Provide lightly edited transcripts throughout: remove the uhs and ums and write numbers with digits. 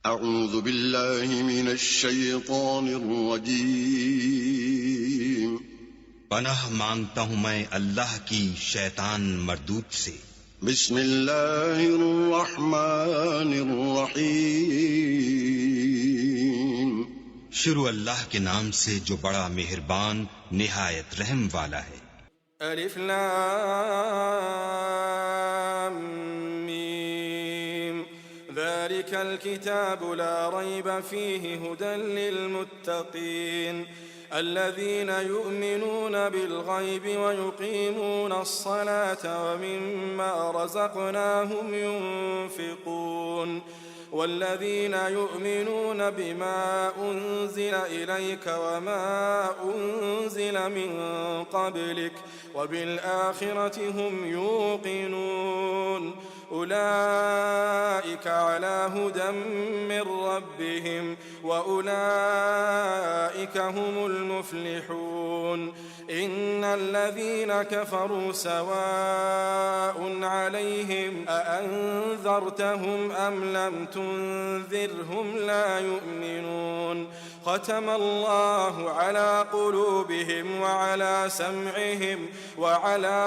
أعوذ بالله من الشيطان الرجيم پناہ مانگتا ہوں میں اللہ کی شیطان مردود سے۔ بسم اللہ الرحمن الرحیم شروع اللہ کے نام سے جو بڑا مہربان نہایت رحم والا ہے۔ الف لام میم ذلك الكتاب لا ريب فيه هدى للمتقين الذين يؤمنون بالغيب ويقيمون الصلاة ومما رزقناهم ينفقون والذين يؤمنون بما أنزل إليك وما أنزل من قبلك وبالآخرة هم يوقنون أولئك على هدى من ربهم وأولئك هم المفلحون إن الذين كفروا سواء عليهم أأنذرتهم أم لم تنذرهم لا يؤمنون ختم الله على قلوبهم وعلى سمعهم وعلى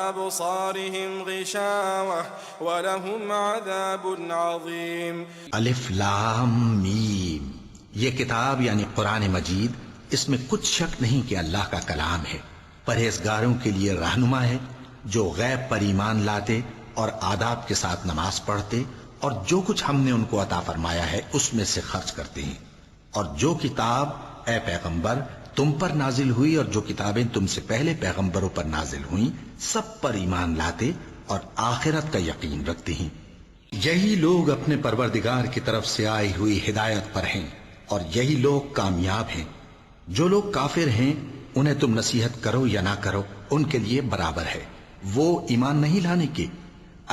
أبصارهم غشاوة ولهم عذاب عظيم۔ الف لام میم، یہ کتاب یعنی قرآن مجید، اس میں کچھ شک نہیں کہ اللہ کا کلام ہے، پرہیزگاروں کے لیے رہنما ہے جو غیب پر ایمان لاتے اور آداب کے ساتھ نماز پڑھتے اور جو کچھ ہم نے ان کو عطا فرمایا ہے اس میں سے خرچ کرتے ہیں، اور جو کتاب اے پیغمبر تم پر نازل ہوئی اور جو کتابیں تم سے پہلے پیغمبروں پر نازل ہوئیں سب پر ایمان لاتے اور آخرت کا یقین رکھتے ہیں۔ یہی لوگ اپنے پروردگار کی طرف سے آئی ہوئی ہدایت پر ہیں اور یہی لوگ کامیاب ہیں۔ جو لوگ کافر ہیں انہیں تم نصیحت کرو یا نہ کرو ان کے لیے برابر ہے، وہ ایمان نہیں لانے کے۔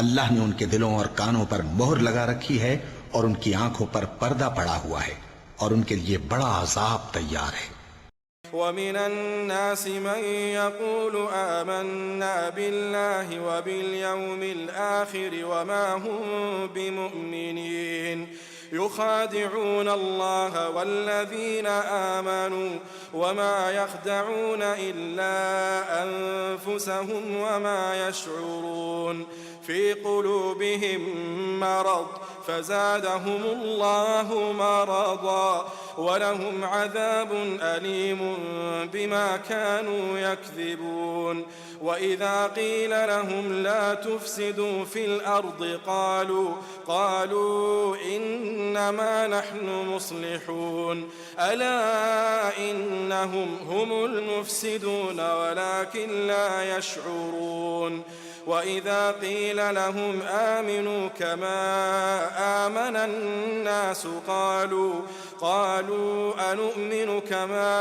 اللہ نے ان کے دلوں اور کانوں پر مہر لگا رکھی ہے اور ان کی آنکھوں پر پردہ پڑا ہوا ہے اور ان کے لیے بڑا عذاب تیار ہے۔ ومن الناس من يقول آمنا بالله وباليوم الآخر وما هم بمؤمنين يخادعون الله والذين آمنوا وما يخدعون إلا أنفسهم وما يشعرون في قلوبهم مرض فزادهم الله مرضا ولهم عذاب أليم بما كانوا يكذبون وإذا قيل لهم لا تفسدوا في الأرض قالوا إنما نحن مصلحون ألا إنهم هم المفسدون ولكن لا يشعرون وإذا قيل لهم آمنوا كما آمن الناس قالوا أنؤمن كما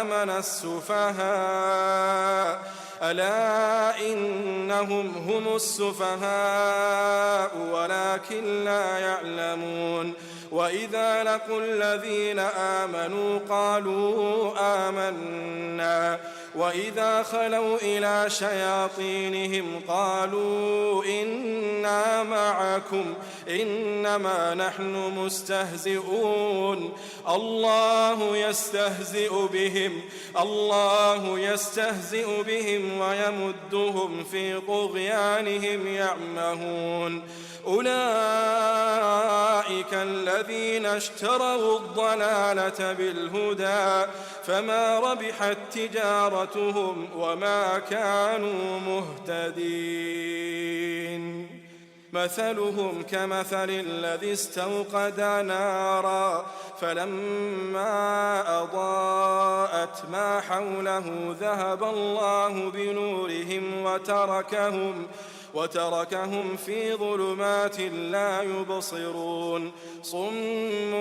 آمن السفهاء ألا إنهم هم السفهاء ولكن لا يعلمون وإذا لقوا الذين آمنوا قالوا آمنا وإذا خلوا إلى شياطينهم قالوا إنا معكم إنما نحن مستهزئون الله يستهزئ بهم ويمدهم في طغيانهم يعمهون أولئك الذين اشتروا الضلالة بالهدى فما ربحت تجارتهم وما كانوا مهتدين مثلهم كمثل الذي استوقد نارا فلما أضاءت ما حوله ذهب الله بنورهم وتركهم في ظلمات لا يبصرون صم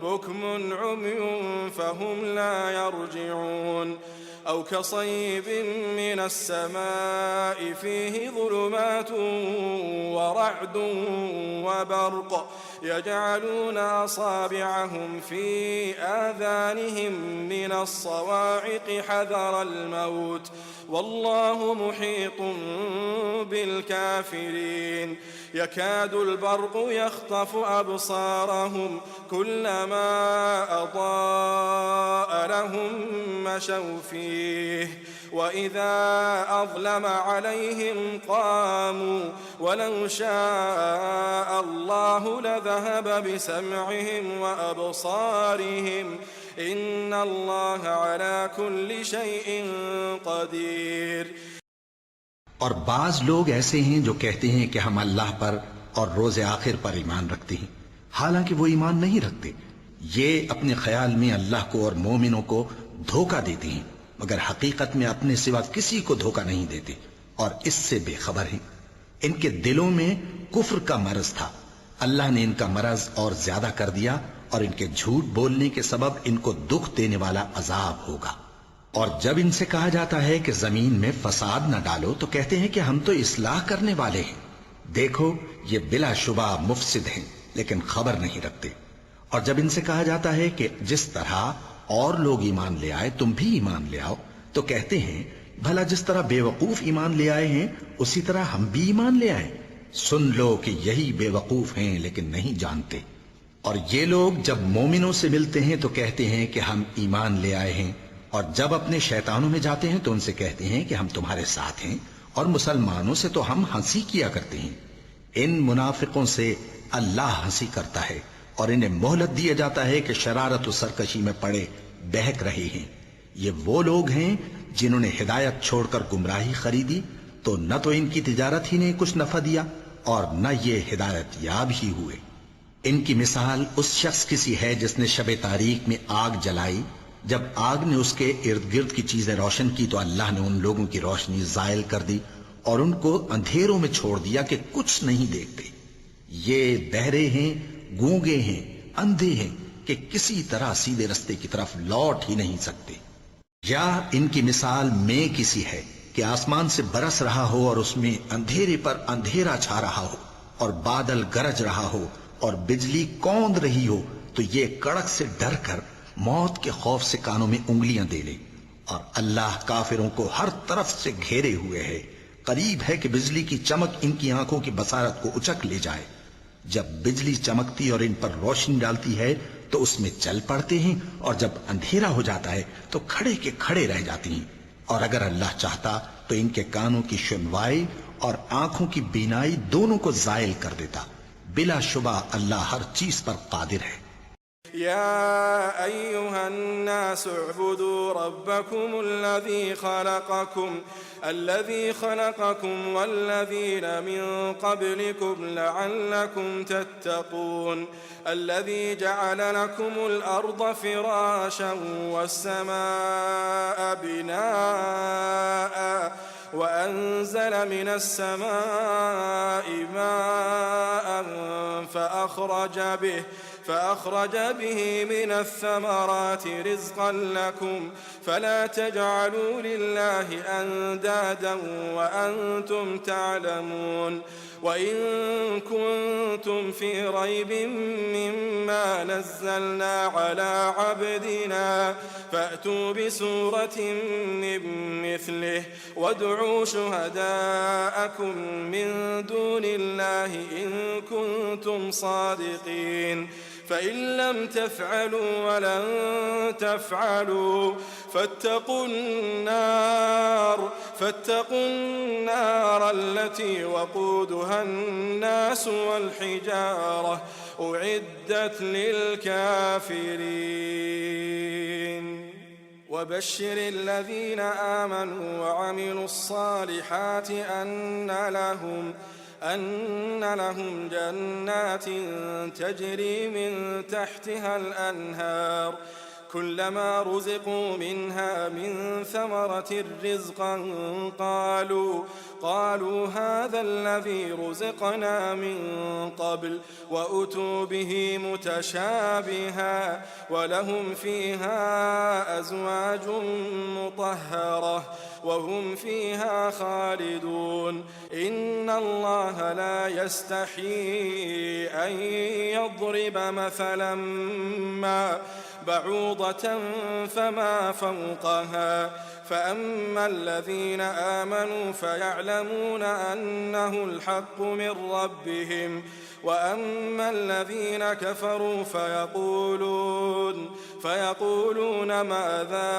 بكم عمي فهم لا يرجعون أو كصيب من السماء فيه ظلمات ورعد وبرق يجعلون أصابعهم في آذانهم من الصواعق حذر الموت والله محيط بالكافرين يكاد البرق يخطف أبصارهم كلما أضاء لهم مشوا فيه وإذا أظلم عليهم قاموا ولو شاء الله لذهب بسمعهم وأبصارهم إن الله على كل شيء قدير. اور بعض لوگ ایسے ہیں جو کہتے ہیں کہ ہم اللہ پر اور روز آخر پر ایمان رکھتے ہیں، حالانکہ وہ ایمان نہیں رکھتے. یہ اپنے خیال میں اللہ کو اور مومنوں کو دھوکہ دیتے ہیں، مگر حقیقت میں اپنے سوا کسی کو دھوکہ نہیں دیتے اور اس سے بے خبر ہیں. ان کے دلوں میں کفر کا مرض تھا، اللہ نے ان کا مرض اور زیادہ کر دیا اور ان کے جھوٹ بولنے کے سبب ان کو دکھ دینے والا عذاب ہوگا. اور جب ان سے کہا جاتا ہے کہ زمین میں فساد نہ ڈالو تو کہتے ہیں کہ ہم تو اصلاح کرنے والے ہیں. دیکھو یہ بلا شبہ مفسد ہیں لیکن خبر نہیں رکھتے. اور جب ان سے کہا جاتا ہے کہ جس طرح اور لوگ ایمان لے آئے تم بھی ایمان لے آؤ تو کہتے ہیں بھلا جس طرح بے وقوف ایمان لے آئے ہیں اسی طرح ہم بھی ایمان لے آئیں. سن لو کہ یہی بے وقوف ہیں لیکن نہیں جانتے. اور یہ لوگ جب مومنوں سے ملتے ہیں تو کہتے ہیں کہ ہم ایمان لے آئے ہیں، اور جب اپنے شیطانوں میں جاتے ہیں تو ان سے کہتے ہیں کہ ہم تمہارے ساتھ ہیں، اور مسلمانوں سے تو ہم ہنسی کیا کرتے ہیں. ان منافقوں سے اللہ ہنسی کرتا ہے اور انہیں مہلت دیا جاتا ہے کہ شرارت و سرکشی میں پڑے بہک رہے ہیں. یہ وہ لوگ ہیں جنہوں نے ہدایت چھوڑ کر گمراہی خریدی تو نہ تو ان کی تجارت ہی نے کچھ نفع دیا اور نہ یہ ہدایت یاب ہی ہوئے. ان کی مثال اس شخص کی سی ہے جس نے شب تاریک میں آگ جلائی، جب آگ نے اس کے ارد گرد کی چیزیں روشن کی تو اللہ نے ان لوگوں کی روشنی زائل کر دی اور ان کو اندھیروں میں چھوڑ دیا کہ کچھ نہیں دیکھتے. یہ بہرے ہیں، گونگے ہیں، اندھے ہیں کہ کسی طرح سیدھے رستے کی طرف لوٹ ہی نہیں سکتے. یا ان کی مثال میں کسی ہے کہ آسمان سے برس رہا ہو اور اس میں اندھیرے پر اندھیرا چھا رہا ہو اور بادل گرج رہا ہو اور بجلی کوند رہی ہو تو یہ کڑک سے ڈر کر موت کے خوف سے کانوں میں انگلیاں دے لے. اور اللہ کافروں کو ہر طرف سے گھیرے ہوئے ہے، قریب ہے کہ بجلی کی چمک ان کی آنکھوں کی بصارت کو اچک لے جائے. جب بجلی چمکتی اور ان پر روشنی ڈالتی ہے تو اس میں چل پڑتے ہیں، اور جب اندھیرا ہو جاتا ہے تو کھڑے کے کھڑے رہ جاتی ہیں. اور اگر اللہ چاہتا تو ان کے کانوں کی سنوائی اور آنکھوں کی بینائی دونوں کو زائل کر دیتا. بلا شبہ اللہ ہر چیز پر قادر ہے. يا أيها الناس اعبدوا ربكم الذي خلقكم والذين من قبلكم لعلكم تتقون الذي جعل لكم الأرض فراشا والسماء بناء وأنزل من السماء ماء فأخرج به من الثمرات رزقا لكم فلا تجعلوا لله أندادا وأنتم تعلمون. وإن كنتم في ريب مما نزلنا على عبدنا فأتوا بسورة من مثله وادعوا شهداءكم من دون الله إن كنتم صادقين. فإن لم تفعلوا ولن تفعلوا فاتقوا النار التي وقودها الناس والحجارة أعدت للكافرين. وبشر الذين آمنوا وعملوا الصالحات أن لهم جنات تجري من تحتها الأنهار كلما رزقوا منها من ثمرة رزقا قالوا هذا الذي رزقنا من قبل وأتوا به متشابها ولهم فيها أزواج مطهرة وهم فيها خالدون. إن الله لا يستحيي أن يضرب مثلا ما بعوضة فما فوقها فأما الذين آمنوا فيعلمون يعلمون أنه الحق من ربهم وأما الذين كفروا فيقولون ماذا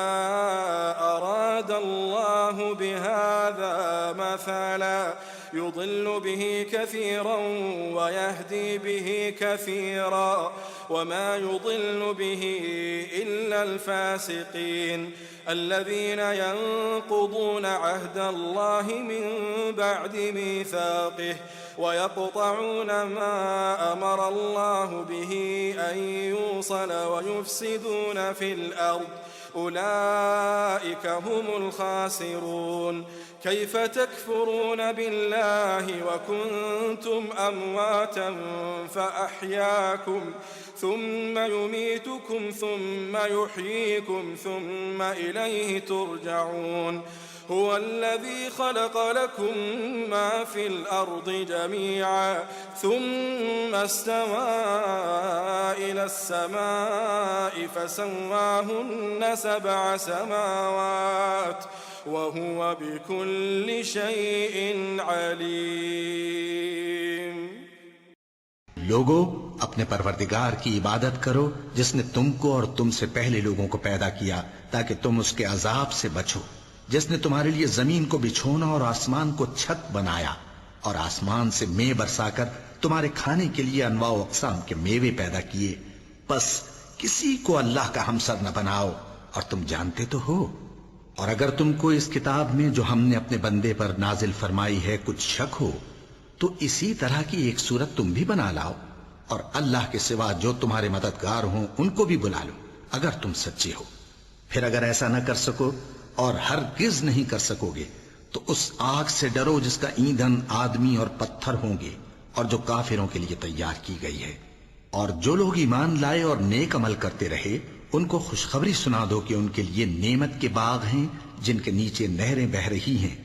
أراد الله بهذا مثلا يضل به كثيرا ويهدي به كثيرا وما يضل به إلا الفاسقين الذين ينقضون عهد الله من بعد ميثاقه ويقطعون ما أمر الله به أن يوصل ويفسدون في الأرض أولئك هم الخاسرون كيف تكفرون بالله وكنتم أمواتا فأحياكم ثم يميتكم ثم يحييكم ثم إليه ترجعون هو الذي خلق لكم ما في الأرض جميعا ثم استوى إلى السماء فسواهن 7 سماوات وهو بكل شيء عليم. لوگو اپنے پروردگار کی عبادت کرو جس نے تم کو اور تم سے پہلے لوگوں کو پیدا کیا تاکہ تم اس کے عذاب سے بچو، جس نے تمہارے لیے زمین کو بچھونا اور آسمان کو چھت بنایا اور آسمان سے مے برسا کر تمہارے کھانے کے لیے انواع و اقسام کے میوے پیدا کیے، بس کسی کو اللہ کا ہمسر نہ بناؤ اور تم جانتے تو ہو. اور اگر تم کو اس کتاب میں جو ہم نے اپنے بندے پر نازل فرمائی ہے کچھ شک ہو تو اسی طرح کی ایک صورت تم بھی بنا لاؤ اور اللہ کے سوا جو تمہارے مددگار ہوں ان کو بھی بلا لو اگر تم سچے ہو. پھر اگر ایسا نہ کر سکو اور ہرگز نہیں کر سکو گے تو اس آگ سے ڈرو جس کا ایندھن آدمی اور پتھر ہوں گے اور جو کافروں کے لیے تیار کی گئی ہے. اور جو لوگ ایمان لائے اور نیک عمل کرتے رہے ان کو خوشخبری سنا دو کہ ان کے لیے نعمت کے باغ ہیں جن کے نیچے نہریں بہہ رہی ہیں.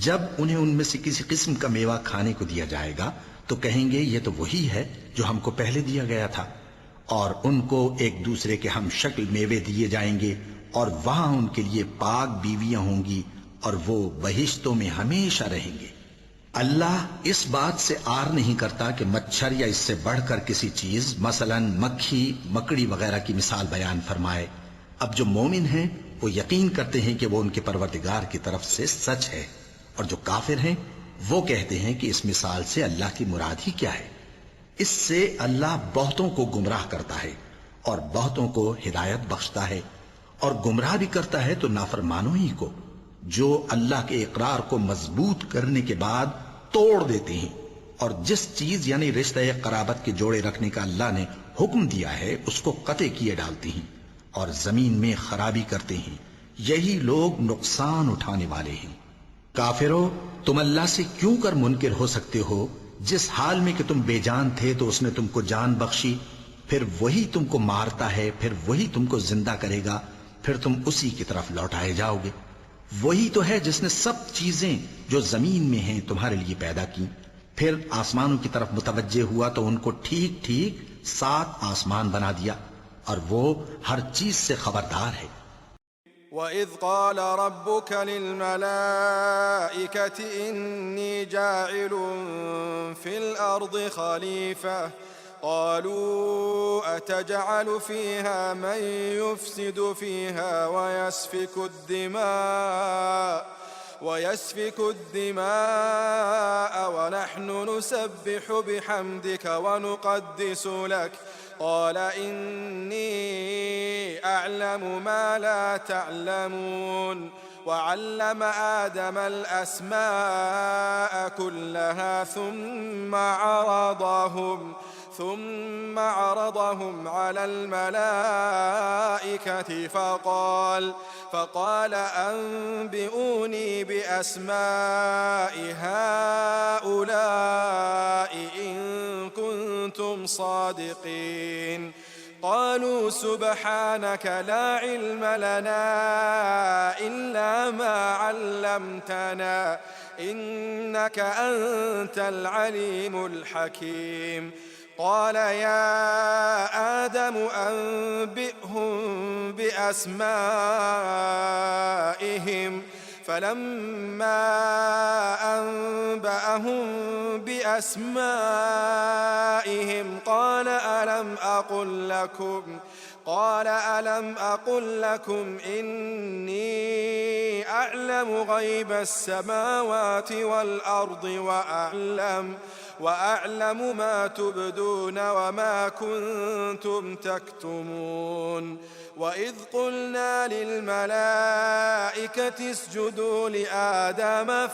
جب انہیں ان میں سے کسی قسم کا میوہ کھانے کو دیا جائے گا تو کہیں گے یہ تو وہی ہے جو ہم کو پہلے دیا گیا تھا. اور ان کو ایک دوسرے کے ہم شکل میوے دیے جائیں گے اور وہاں ان کے لیے پاک بیویاں ہوں گی اور وہ بہشتوں میں ہمیشہ رہیں گے. اللہ اس بات سے آر نہیں کرتا کہ مچھر یا اس سے بڑھ کر کسی چیز مثلا مکھی مکڑی وغیرہ کی مثال بیان فرمائے. اب جو مومن ہیں وہ یقین کرتے ہیں کہ وہ ان کے پروردگار کی طرف سے سچ ہے، اور جو کافر ہیں وہ کہتے ہیں کہ اس مثال سے اللہ کی مراد ہی کیا ہے. اس سے اللہ بہتوں کو گمراہ کرتا ہے اور بہتوں کو ہدایت بخشتا ہے، اور گمراہ بھی کرتا ہے تو نافرمانوں ہی کو جو اللہ کے اقرار کو مضبوط کرنے کے بعد توڑ دیتے ہیں اور جس چیز یعنی رشتہ قرابت کے جوڑے رکھنے کا اللہ نے حکم دیا ہے اس کو قطع کیے ڈالتے ہیں اور زمین میں خرابی کرتے ہیں. یہی لوگ نقصان اٹھانے والے ہیں. کافرو، تم اللہ سے کیوں کر منکر ہو سکتے ہو جس حال میں کہ تم بے جان تھے تو اس نے تم کو جان بخشی، پھر وہی تم کو مارتا ہے، پھر وہی تم کو زندہ کرے گا، پھر تم اسی کی طرف لوٹائے جاؤ گے. وہی تو ہے جس نے سب چیزیں جو زمین میں ہیں تمہارے لیے پیدا کی، پھر آسمانوں کی طرف متوجہ ہوا تو ان کو ٹھیک ٹھیک 7 آسمان بنا دیا اور وہ ہر چیز سے خبردار ہے. وَإِذْ قَالَ رَبُّكَ لِلْمَلَائِكَةِ إِنِّي جَاعِلٌ فِي الْأَرْضِ خَلِيفَةً قالوا أتجعل فيها من يفسد فيها ويسفك الدماء ونحن نسبح بحمدك ونقدس لك قال إني أعلم ما لا تعلمون وعلم آدم الأسماء كلها ثم عرضهم على الملائكة فقال أنبئوني بأسماء هؤلاء إن كنتم صادقين قالوا سبحانك لا علم لنا إلا ما علمتنا إنك أنت العليم الحكيم قال يا آدم أنبئهم بأسمائهم فلما أنبأهم بأسمائهم قال ألم أقل لكم إني أعلم غيب السماوات والأرض وأعلم ما تبدون وما كنتم تكتمون وإذ قلنا للملائكة اسجدوا لآدم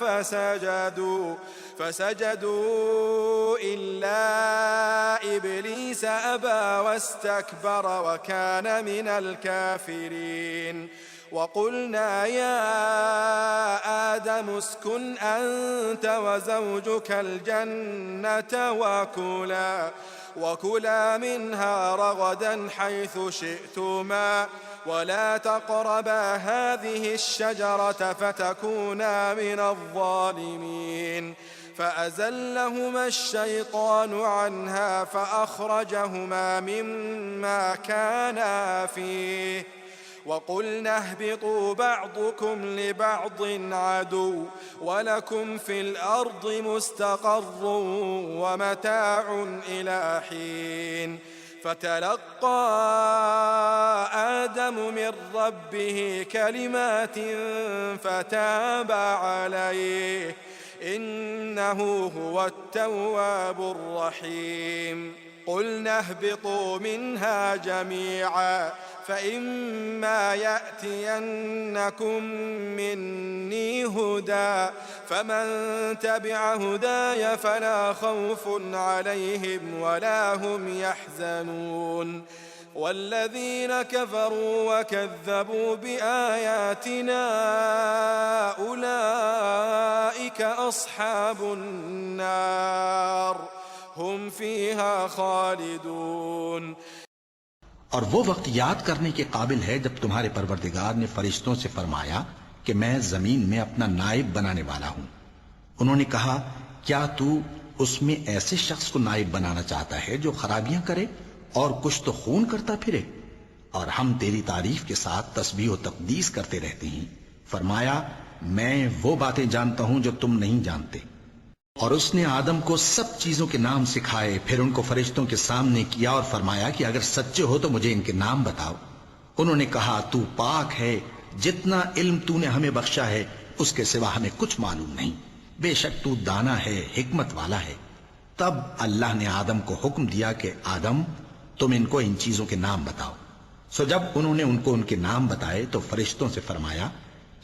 فسجدوا إلا إبليس أبى واستكبر وكان من الكافرين وقلنا يا آدم اسكن أنت وزوجك الجنة وكلا منها رغدا حيث شئتما ولا تقربا هذه الشجرة فتكونا من الظالمين فأزلهما الشيطان عنها فأخرجهما مما كانا فيه وقلنا اهبطوا بعضكم لبعض عدو ولكم في الأرض مستقر ومتاع إلى حين فتلقى آدم من ربه كلمات فتاب عليه إنه هو التواب الرحيم قلنا اهبطوا منها جميعا فإما يأتينكم مني هدى فمن تبع هداي فلا خوف عليهم ولا هم يحزنون والذين كفروا وكذبوا بآياتنا أولئك أصحاب النار هم فيها خالدون. اور وہ وقت یاد کرنے کے قابل ہے جب تمہارے پروردگار نے فرشتوں سے فرمایا کہ میں زمین میں اپنا نائب بنانے والا ہوں. انہوں نے کہا کیا تو اس میں ایسے شخص کو نائب بنانا چاہتا ہے جو خرابیاں کرے اور کچھ تو خون کرتا پھرے؟ اور ہم تیری تعریف کے ساتھ تسبیح و تقدیس کرتے رہتے ہیں. فرمایا میں وہ باتیں جانتا ہوں جو تم نہیں جانتے. اور اس نے آدم کو سب چیزوں کے نام سکھائے، پھر ان کو فرشتوں کے سامنے کیا اور فرمایا کہ اگر سچے ہو تو مجھے ان کے نام بتاؤ. انہوں نے کہا تو پاک ہے، جتنا علم تو نے ہمیں بخشا ہے اس کے سوا ہمیں کچھ معلوم نہیں، بے شک تو دانا ہے، حکمت والا ہے. تب اللہ نے آدم کو حکم دیا کہ آدم تم ان کو ان چیزوں کے نام بتاؤ. سو جب انہوں نے ان کو ان کے نام بتائے تو فرشتوں سے فرمایا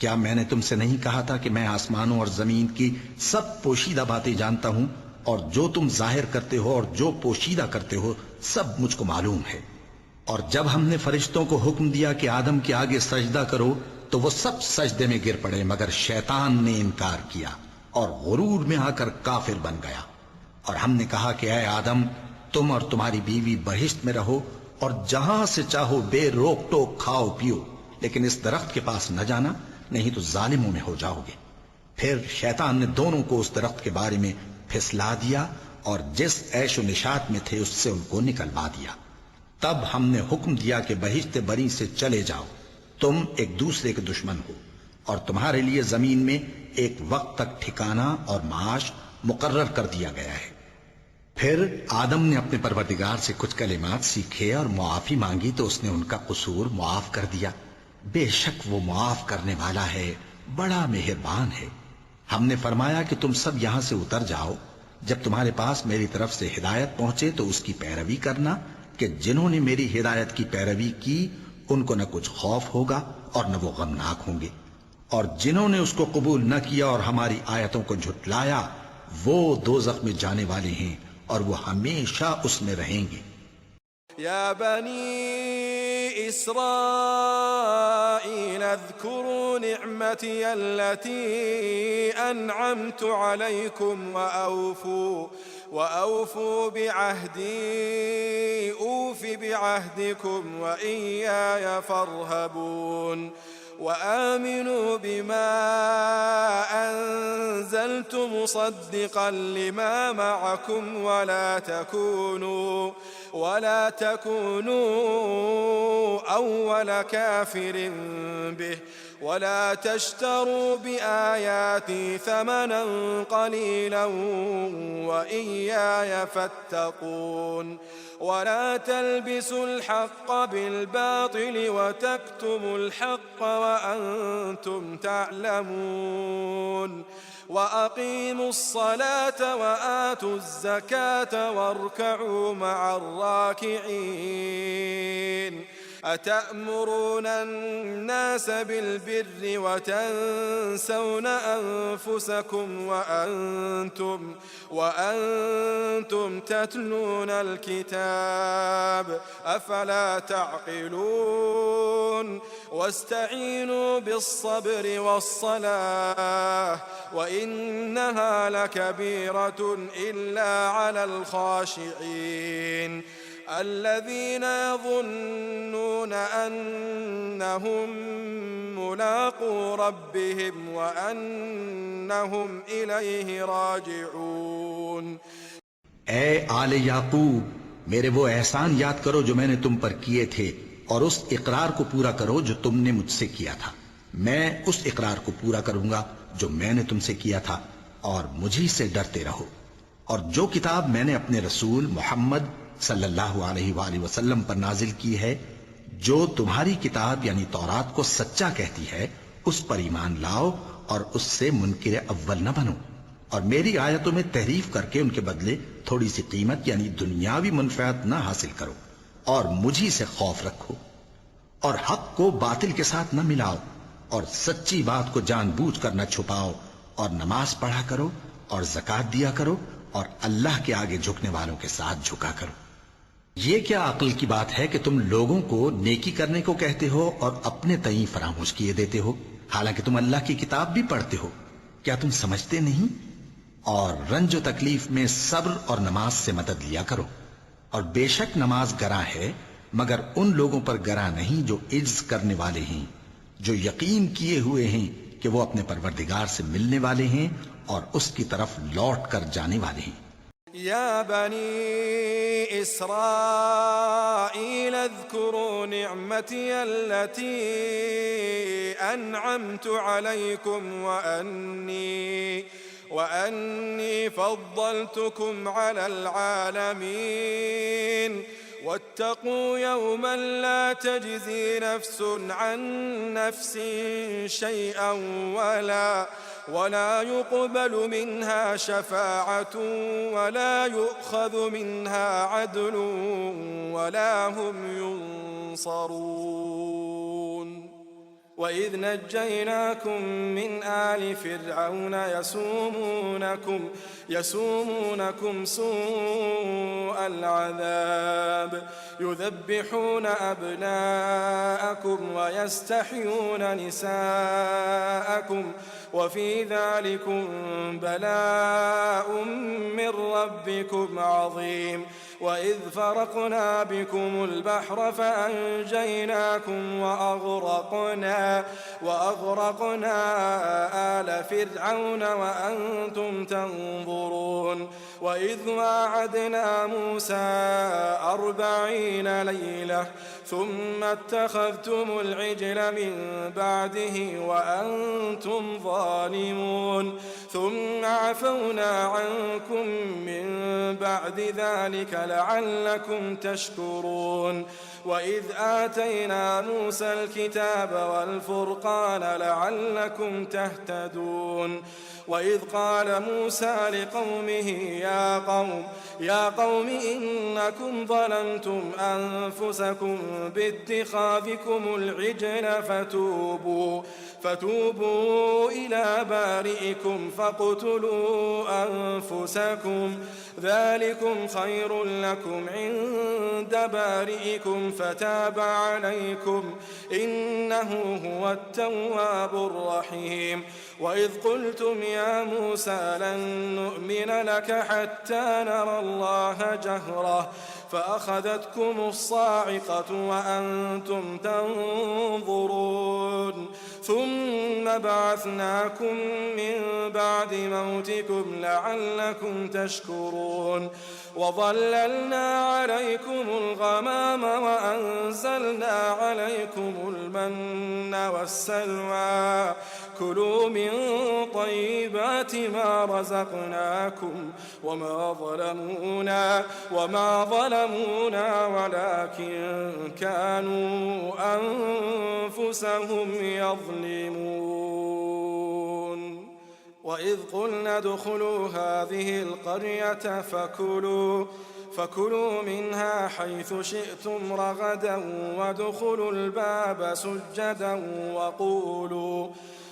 کیا میں نے تم سے نہیں کہا تھا کہ میں آسمانوں اور زمین کی سب پوشیدہ باتیں جانتا ہوں، اور جو تم ظاہر کرتے ہو اور جو پوشیدہ کرتے ہو سب مجھ کو معلوم ہے. اور جب ہم نے فرشتوں کو حکم دیا کہ آدم کے آگے سجدہ کرو تو وہ سب سجدے میں گر پڑے مگر شیطان نے انکار کیا اور غرور میں آ کر کافر بن گیا. اور ہم نے کہا کہ اے آدم تم اور تمہاری بیوی بہشت میں رہو اور جہاں سے چاہو بے روک ٹوک کھاؤ پیو، لیکن اس درخت کے پاس نہ جانا نہیں تو ظالموں میں ہو جاؤ گے. پھر شیطان نے دونوں کو اس درخت کے بارے میں پھسلا دیا اور جس عیش و نشاط میں تھے اس سے ان کو نکلوا دیا. تب ہم نے حکم دیا کہ بہشت بری سے چلے جاؤ، تم ایک دوسرے کے دشمن ہو، اور تمہارے لیے زمین میں ایک وقت تک ٹھکانہ اور معاش مقرر کر دیا گیا ہے. پھر آدم نے اپنے پروردگار سے کچھ کلمات سیکھے اور معافی مانگی تو اس نے ان کا قصور معاف کر دیا. بے شک وہ معاف کرنے والا ہے، بڑا مہربان ہے. ہم نے فرمایا کہ تم سب یہاں سے اتر جاؤ، جب تمہارے پاس میری طرف سے ہدایت پہنچے تو اس کی پیروی کرنا کہ جنہوں نے میری ہدایت کی پیروی کی ان کو نہ کچھ خوف ہوگا اور نہ وہ غمناک ہوں گے، اور جنہوں نے اس کو قبول نہ کیا اور ہماری آیتوں کو جھٹلایا وہ دوزخ میں جانے والے ہیں اور وہ ہمیشہ اس میں رہیں گے. یا بنی إسرائيل اذكروا نعمتي التي أنعمت عليكم وأوفوا بعهدي أوف بعهدكم وإياي فارهبون وآمنوا بما أنزلت مصدقا لما معكم ولا تكونوا أول كافر به ولا تشتروا بآياتي ثمنا قليلا وإياي فاتقون ولا تلبسوا الحق بالباطل وتكتموا الحق وأنتم تعلمون وأقيموا الصلاة وآتوا الزكاة واركعوا مع الراكعين أتأمرون الناس بالبر وتنسون أنفسكم وأنتم تتلون الكتاب أفلا تعقلون واستعينوا بالصبر والصلاة وإنها لكبيرة إلا على الخاشعين الذين يظنون أنهم ملاقو ربهم وأنهم إليه راجعون. اے آل یعقوب، میرے وہ احسان یاد کرو جو میں نے تم پر کیے تھے، اور اس اقرار کو پورا کرو جو تم نے مجھ سے کیا تھا. میں اس اقرار کو پورا کروں گا جو میں نے تم سے کیا تھا، اور مجھی سے ڈرتے رہو. اور جو کتاب میں نے اپنے رسول محمد صلی اللہ علیہ وآلہ وسلم پر نازل کی ہے، جو تمہاری کتاب یعنی تورات کو سچا کہتی ہے، اس پر ایمان لاؤ اور اس سے منکر اول نہ بنو، اور میری آیتوں میں تحریف کر کے ان کے بدلے تھوڑی سی قیمت یعنی دنیاوی منفعت نہ حاصل کرو، اور مجھی سے خوف رکھو، اور حق کو باطل کے ساتھ نہ ملاؤ، اور سچی بات کو جان بوجھ کر نہ چھپاؤ، اور نماز پڑھا کرو اور زکوٰۃ دیا کرو، اور اللہ کے آگے جھکنے والوں کے ساتھ جھکا کرو. یہ کیا عقل کی بات ہے کہ تم لوگوں کو نیکی کرنے کو کہتے ہو اور اپنے تئیں فراموش کیے دیتے ہو، حالانکہ تم اللہ کی کتاب بھی پڑھتے ہو؟ کیا تم سمجھتے نہیں؟ اور رنج و تکلیف میں صبر اور نماز سے مدد لیا کرو. اور بے شک نماز گراں ہے، مگر ان لوگوں پر گراں نہیں جو عجز کرنے والے ہیں، جو یقین کیے ہوئے ہیں کہ وہ اپنے پروردگار سے ملنے والے ہیں اور اس کی طرف لوٹ کر جانے والے ہیں. يا بني إسرائيل اذكروا نعمتي التي أنعمت عليكم وأني فضلتكم على العالمين واتقوا يوما لا تجزي نفس عن نفس شيئا ولا يقبل منها شفاعة ولا يؤخذ منها عدل ولا هم ينصرون. وإذ نجيناكم من آل فرعون يسومونكم سوء العذاب يذبحون أبناءكم ويستحيون نساءكم وفي ذلكم بلاء من ربكم عظيم. وإذ فرقنا بكم البحر فأنجيناكم وأغرقنا آل فرعون وأنتم تنظرون. وإذ واعدنا موسى 40 ليلة ثم اتخذتم العجل من بعده وأنتم ظالمون ثم عفونا عنكم من بعد ذلك لعلكم تشكرون. وإذ آتينا موسى الكتاب والفرقان لعلكم تهتدون. وإذ قال موسى لقومه يا قوم إنكم ظلمتم أنفسكم باتخاذكم العجل فتوبوا إلى بارئكم فاقتلوا أنفسكم ذلكم خير لكم عند بارئكم فتاب عليكم إنه هو التواب الرحيم. وإذ قلتم يا موسى لن نؤمن لك حتى نرى الله جهرة فأخذتكم الصاعقة وأنتم تنظرون ثم بعثناكم من بعد موتكم لعلكم تشكرون. وظللنا عليكم الغمام فأنزلنا عليكم المن والسلوى كلوا من طيبات ما رزقناكم وما ظلمونا ولكن كانوا أنفسهم يظلمون وإذ قلنا ادخلوا هذه القرية فكلوا منها حيث شئتم رغدا وادخلوا الباب سجدا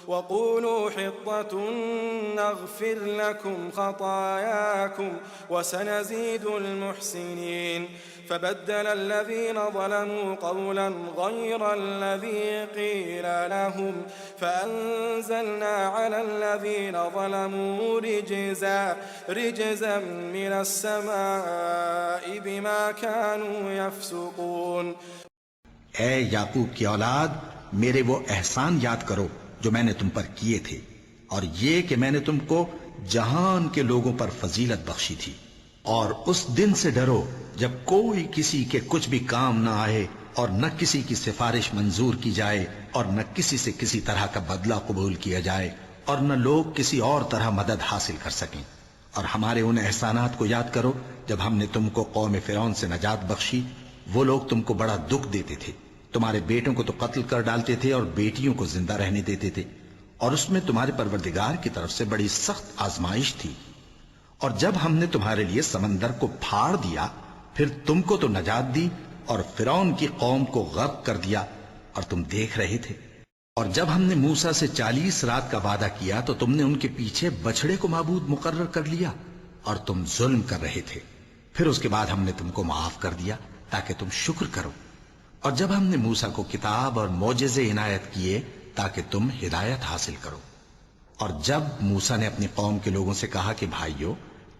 وقولوا حطة نغفر لكم خطاياكم وسنزيد المحسنين فبدل الذين ظلموا قولا غير الذي قيل لهم فأنزلنا على الذين ظلموا رجزا من السماء بما كانوا يفسقون. اے یعقوب کی اولاد، میرے وہ احسان یاد کرو جو میں نے تم پر کیے تھے، اور یہ کہ میں نے تم کو جہان کے لوگوں پر فضیلت بخشی تھی. اور اس دن سے ڈرو جب کوئی کسی کے کچھ بھی کام نہ آئے، اور نہ کسی کی سفارش منظور کی جائے، اور نہ کسی سے کسی طرح کا بدلہ قبول کیا جائے، اور نہ لوگ کسی اور طرح مدد حاصل کر سکیں. اور ہمارے ان احسانات کو یاد کرو جب ہم نے تم کو قوم فرعون سے نجات بخشی. وہ لوگ تم کو بڑا دکھ دیتے تھے، تمہارے بیٹوں کو تو قتل کر ڈالتے تھے اور بیٹیوں کو زندہ رہنے دیتے تھے، اور اس میں تمہارے پروردگار کی طرف سے بڑی سخت آزمائش تھی. اور جب ہم نے تمہارے لیے سمندر کو پھاڑ دیا، پھر تم کو تو نجات دی اور فرعون کی قوم کو غرق کر دیا، اور تم دیکھ رہے تھے. اور جب ہم نے موسیٰ سے 40 رات کا وعدہ کیا تو تم نے ان کے پیچھے بچڑے کو معبود مقرر کر لیا، اور تم ظلم کر رہے تھے. پھر اس کے بعد ہم نے تم کو معاف کر دیا تاکہ تم شکر کرو. اور جب ہم نے موسیٰ کو کتاب اور معجزے عنایت کیے تاکہ تم ہدایت حاصل کرو. اور جب موسیٰ نے اپنی قوم کے لوگوں سے کہا کہ بھائیو،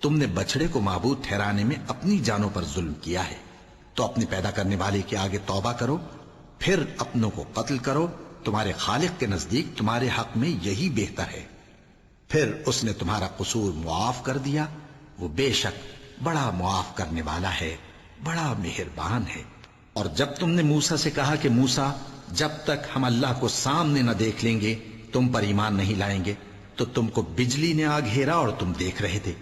تم نے بچڑے کو معبود ٹھہرانے میں اپنی جانوں پر ظلم کیا ہے، تو اپنے پیدا کرنے والے کے آگے توبہ کرو، پھر اپنوں کو قتل کرو. تمہارے خالق کے نزدیک تمہارے حق میں یہی بہتر ہے. پھر اس نے تمہارا قصور معاف کر دیا. وہ بے شک بڑا معاف کرنے والا ہے، بڑا مہربان ہے. اور جب تم نے موسیٰ سے کہا کہ موسیٰ، جب تک ہم اللہ کو سامنے نہ دیکھ لیں گے تم پر ایمان نہیں لائیں گے، تو تم کو بجلی نے آ گھیرا اور تم دیکھ رہے تھے.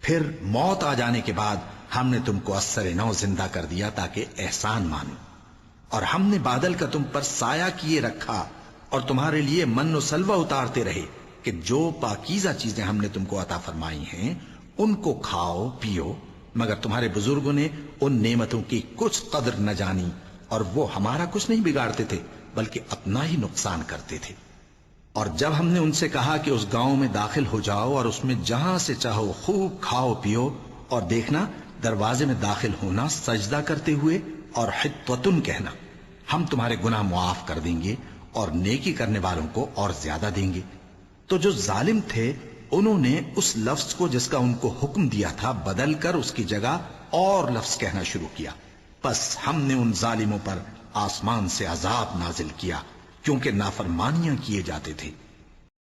پھر موت آ جانے کے بعد ہم نے تم کو اثر نو زندہ کر دیا تاکہ احسان مانو. اور ہم نے بادل کا تم پر سایہ کیے رکھا اور تمہارے لیے من و سلوہ اتارتے رہے کہ جو پاکیزہ چیزیں ہم نے تم کو عطا فرمائی ہیں ان کو کھاؤ پیو، مگر تمہارے بزرگوں نے ان نعمتوں کی کچھ قدر نہ جانی، اور وہ ہمارا کچھ نہیں بگاڑتے تھے بلکہ اپنا ہی نقصان کرتے تھے. اور جب ہم نے ان سے کہا کہ اس گاؤں میں داخل ہو جاؤ اور اس میں جہاں سے چاہو خوب کھاؤ پیو، اور دیکھنا دروازے میں داخل ہونا سجدہ کرتے ہوئے اور حطوتن کہنا، ہم تمہارے گناہ معاف کر دیں گے اور نیکی کرنے والوں کو اور زیادہ دیں گے. تو جو ظالم تھے انہوں نے اس لفظ کو جس کا ان کو حکم دیا تھا بدل کر اس کی جگہ اور لفظ کہنا شروع کیا. پس ہم نے ان ظالموں پر آسمان سے عذاب نازل کیا کیونکہ نافرمانیاں کیے جاتے تھے.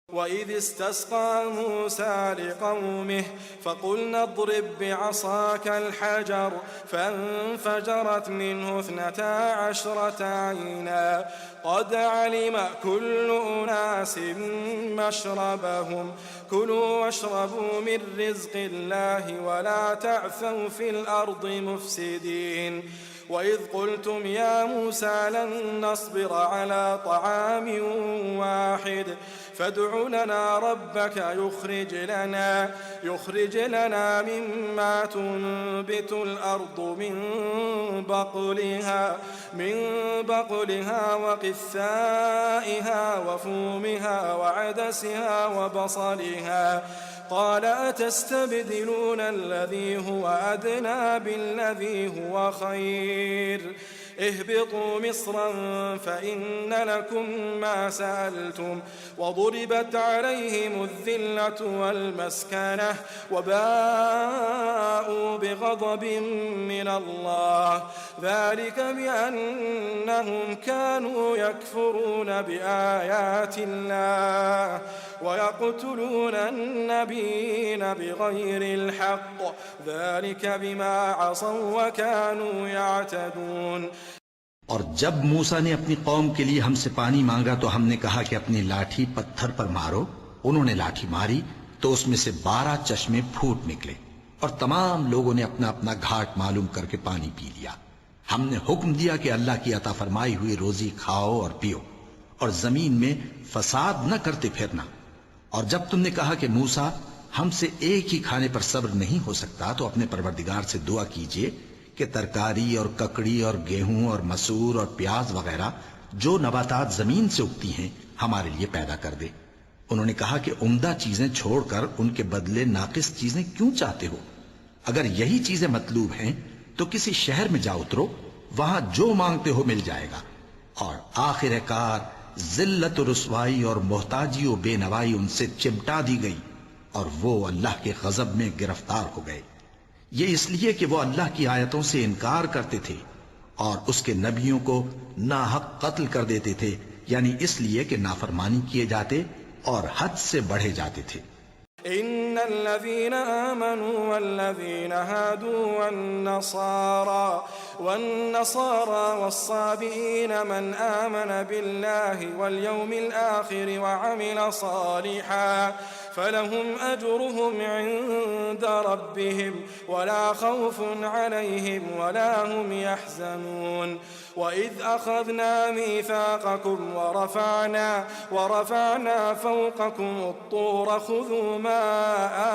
وَإِذِ اسْتَسْقَى مُوسَى لِقَوْمِهِ فَقُلْنَا اضْرِب بِّعَصَاكَ الْحَجَرَ فَانفَجَرَتْ مِنْهُ 12 عَيْنًا قَدْ عَلِمَ كُلُّ أُنَاسٍ مَّشْرَبَهُمْ كُلُوا وَاشْرَبُوا مِن رِّزْقِ اللَّهِ وَلَا تَعْثَوْا فِي الْأَرْضِ مُفْسِدِينَ. وَإِذْ قُلْتُمْ يَا مُوسَى لَن نَّصْبِرَ عَلَىٰ طَعَامٍ وَاحِدٍ فادع لنا ربك يخرج لنا مما تنبت الأرض من بقلها وقثائها وفومها وعدسها وبصلها قال أتستبدلون الذي هو أدنى بالذي هو خير اهبطوا مصرا فإن لكم ما سألتم وضربت عليهم الذلة والمسكنة وباءوا بغضب من الله ذلك بأنهم كانوا يكفرون بآيات الله ويقتلون النبيين بغير الحق ذلك بما عصوا وكانوا يعتدون. اور جب موسیٰ نے اپنی قوم کے لیے ہم سے پانی مانگا تو ہم نے کہا کہ اپنی لاٹھی پتھر پر مارو. انہوں نے لاٹھی ماری تو اس میں سے 12 چشمے پھوٹ نکلے اور تمام لوگوں نے اپنا اپنا گھاٹ معلوم کر کے پانی پی لیا. ہم نے حکم دیا کہ اللہ کی عطا فرمائی ہوئی روزی کھاؤ اور پیو اور زمین میں فساد نہ کرتے پھرنا. اور جب تم نے کہا کہ موسیٰ ہم سے ایک ہی کھانے پر صبر نہیں ہو سکتا تو اپنے پروردگار سے دعا کیجئے کہ ترکاری اور ککڑی اور گیہوں اور مسور اور پیاز وغیرہ جو نباتات زمین سے اگتی ہیں ہمارے لیے پیدا کر دے. انہوں نے کہا کہ عمدہ چیزیں چھوڑ کر ان کے بدلے ناقص چیزیں کیوں چاہتے ہو؟ اگر یہی چیزیں مطلوب ہیں تو کسی شہر میں جا اترو، وہاں جو مانگتے ہو مل جائے گا. اور آخر کار ذلت و رسوائی اور محتاجی و بے نوائی ان سے چمٹا دی گئی اور وہ اللہ کے غضب میں گرفتار ہو گئے. یہ اس لیے کہ وہ اللہ کی آیتوں سے انکار کرتے تھے اور اس کے نبیوں کو ناحق قتل کر دیتے تھے، یعنی اس لیے کہ نافرمانی کیے جاتے اور حد سے بڑھے جاتے تھے. إن الذين آمنوا والذين هادوا والنصارى والصابئين من آمن بالله واليوم الآخر وعمل صالحا فلهم أجرهم عند ربهم ولا خوف عليهم ولا هم يحزنون. وإذ أخذنا ميثاقكم ورفعنا فوقكم الطور خذوا ما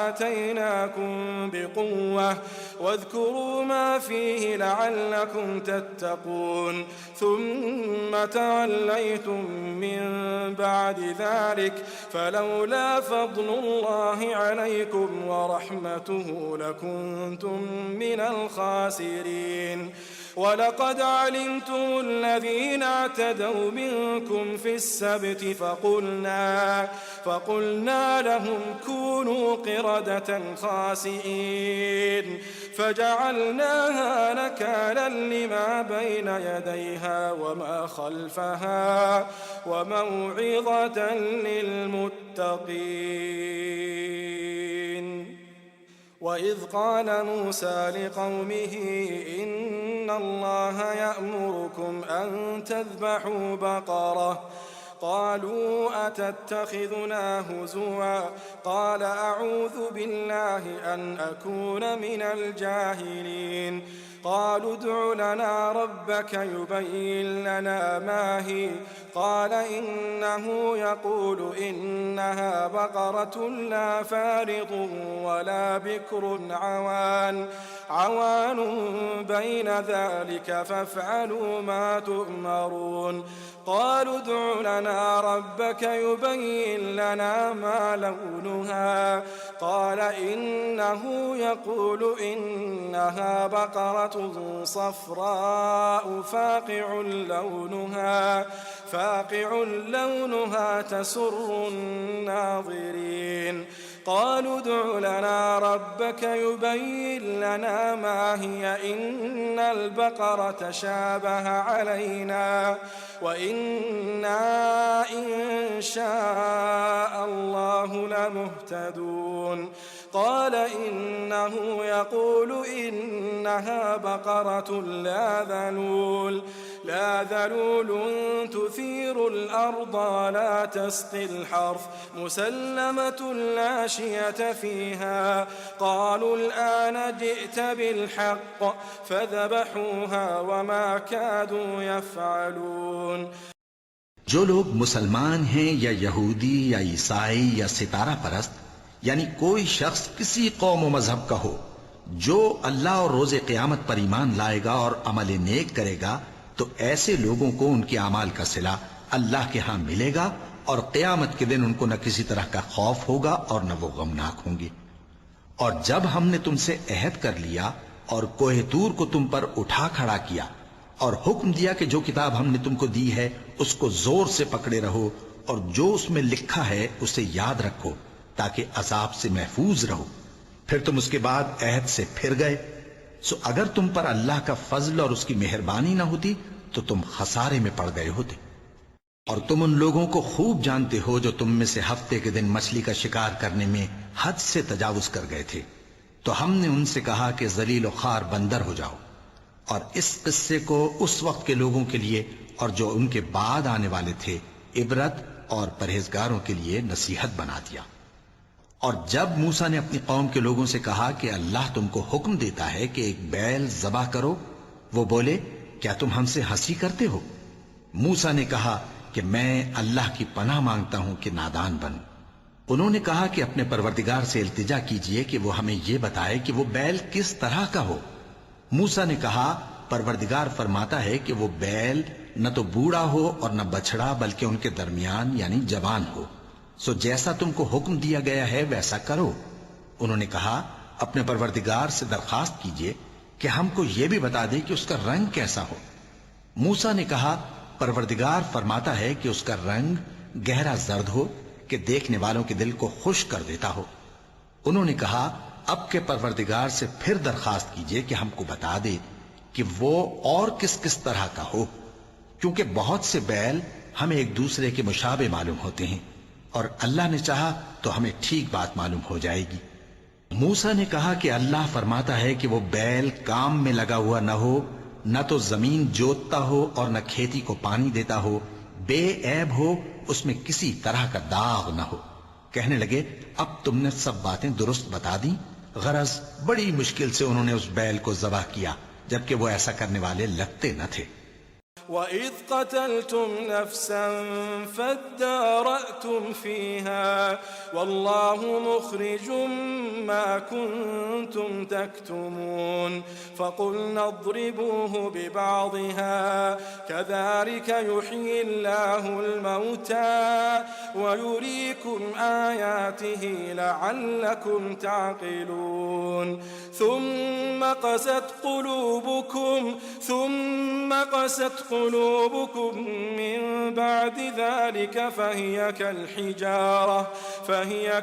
آتيناكم بقوة واذكروا ما فيه لعلكم تتقون. ثم توليتم من بعد ذلك فلولا فضل الله عليكم ورحمته لكنتم من الخاسرين. ولقد علمتم الذين اعتدوا منكم في السبت فقلنا لهم كونوا قردة خاسئين فجعلناها نكالا لما بين يديها وما خلفها وموعظة للمتقين. وإذ قال موسى لقومه إن الله يأمركم أن تذبحوا بقرة قالوا أتتخذنا هزوا قال أعوذ بالله أن أكون من الجاهلين. قالوا ادع لنا ربك يبين لنا ما هي قال إنه يقول إنها بقرة لا فارض ولا بكر عوان بين ذلك فافعلوا ما تؤمرون. قالوا ادع لنا ربك يبين لنا ما لونها قال إنه يقول إنها بقرة صفراء فاقع لونها تسر الناظرين. قالوا ادع لنا ربك يبين لنا ما هي إن البقرة شابه علينا وإنا إن شاء الله لمهتدون. قال إنه يقول إنها بقرة لا ذلول تثير الأرض ولا تسقي الحرث مسلمة لا شية فيها. قالوا الآن جئت بالحق فذبحوها وما كادوا يفعلون. جو لوگ مسلمان ہیں یا یہودی یا عیسائی یا ستارہ پرست، یعنی کوئی شخص کسی قوم و مذہب کا ہو، جو اللہ اور روز قیامت پر ایمان لائے گا اور عمل نیک کرے گا تو ایسے لوگوں کو ان کے اعمال کا صلہ اللہ کے ہاں ملے گا اور قیامت کے دن ان کو نہ کسی طرح کا خوف ہوگا اور نہ وہ غمناک ہوں گے. اور جب ہم نے تم سے عہد کر لیا اور کوہ طور کو تم پر اٹھا کھڑا کیا اور حکم دیا کہ جو کتاب ہم نے تم کو دی ہے اس کو زور سے پکڑے رہو اور جو اس میں لکھا ہے اسے یاد رکھو تاکہ عذاب سے محفوظ رہو، پھر تم اس کے بعد عہد سے پھر گئے، سو اگر تم پر اللہ کا فضل اور اس کی مہربانی نہ ہوتی تو تم خسارے میں پڑ گئے ہوتے. اور تم ان لوگوں کو خوب جانتے ہو جو تم میں سے ہفتے کے دن مچھلی کا شکار کرنے میں حد سے تجاوز کر گئے تھے، تو ہم نے ان سے کہا کہ ذلیل و خوار بندر ہو جاؤ. اور اس قصے کو اس وقت کے لوگوں کے لیے اور جو ان کے بعد آنے والے تھے عبرت اور پرہیزگاروں کے لیے نصیحت بنا دیا۔ اور جب موسیٰ نے اپنی قوم کے لوگوں سے کہا کہ اللہ تم کو حکم دیتا ہے کہ ایک بیل ذبح کرو، وہ بولے کیا تم ہم سے ہنسی کرتے ہو؟ موسیٰ نے کہا کہ میں اللہ کی پناہ مانگتا ہوں کہ نادان بنوں۔ انہوں نے کہا کہ اپنے پروردگار سے التجا کیجئے کہ وہ ہمیں یہ بتائے کہ وہ بیل کس طرح کا ہو۔ موسیٰ نے کہا پروردگار فرماتا ہے کہ وہ بیل نہ تو بوڑھا ہو اور نہ بچڑا بلکہ ان کے درمیان یعنی جوان ہو، سو جیسا تم کو حکم دیا گیا ہے ویسا کرو۔ انہوں نے کہا اپنے پروردگار سے درخواست کیجئے کہ ہم کو یہ بھی بتا دے کہ اس کا رنگ کیسا ہو۔ موسیٰ نے کہا پروردگار فرماتا ہے کہ اس کا رنگ گہرا زرد ہو کہ دیکھنے والوں کے دل کو خوش کر دیتا ہو۔ انہوں نے کہا اب کے پروردگار سے پھر درخواست کیجئے کہ ہم کو بتا دے کہ وہ اور کس کس طرح کا ہو، کیونکہ بہت سے بیل ہمیں ایک دوسرے کے مشابہ معلوم ہوتے ہیں، اور اللہ نے چاہا تو ہمیں ٹھیک بات معلوم ہو جائے گی۔ موسیٰ نے کہا کہ اللہ فرماتا ہے کہ وہ بیل کام میں لگا ہوا نہ ہو، نہ تو زمین جوتتا ہو اور نہ کھیتی کو پانی دیتا ہو، بے عیب ہو، اس میں کسی طرح کا داغ نہ ہو۔ کہنے لگے اب تم نے سب باتیں درست بتا دیں۔ غرض بڑی مشکل سے انہوں نے اس بیل کو ذبح کیا، جبکہ وہ ایسا کرنے والے لگتے نہ تھے۔ وَإِذْ قَتَلْتُمْ نَفْسًا فَادَّارَأْتُمْ فِيهَا وَاللَّهُ مُخْرِجٌ مَا كُنْتُمْ تَكْتُمُونَ فَقُلْنَا اضْرِبُوهُ بِبَعْضِهَا كَذَلِكَ يُحْيِي اللَّهُ الْمَوْتَى وَيُرِيكُمْ آيَاتِهِ لَعَلَّكُمْ تَعْقِلُونَ ثُمَّ قَسَتْ قلوبكم من بعد ذلك فهي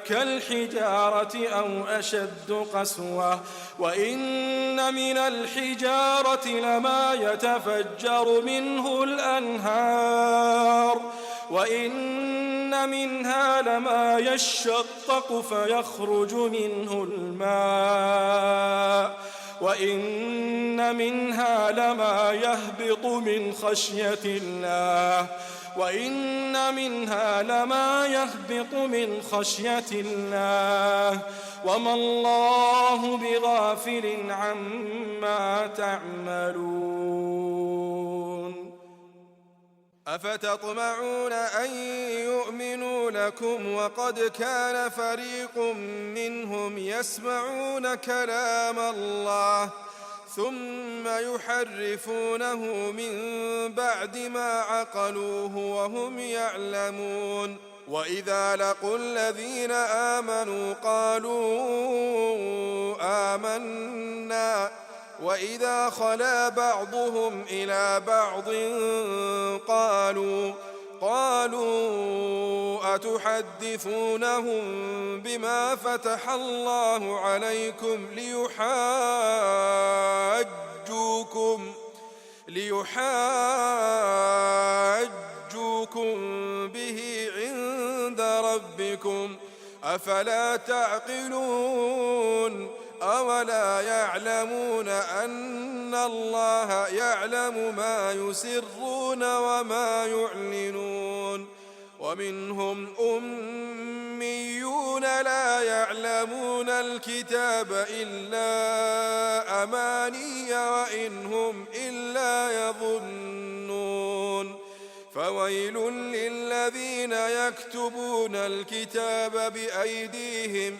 كالحجارة أو أشد قسوة وإن من الحجارة لما يتفجر منه الأنهار وإن منها لما يشقق فيخرج منه الماء وإن منها لما يهبط من خشية الله وما الله بغافل عما تعملون أفتطمعون أن يؤمنوا لكم وقد كان فريق منهم يسمعون كلام الله ثم يحرفونه من بعد ما عقلوه وهم يعلمون وإذا لقوا الذين آمنوا قالوا آمنا وإذا خلا بعضهم إلى بعض قالوا أتحدثونهم بما فتح الله عليكم ليحاجوكم به عند ربكم أفلا تعقلون أولا يعلمون أن الله يعلم ما يسرون وما يعلنون ومنهم أميون لا يعلمون الكتاب إلا أماني وإن هم إلا يظنون فويل للذين يكتبون الكتاب بأيديهم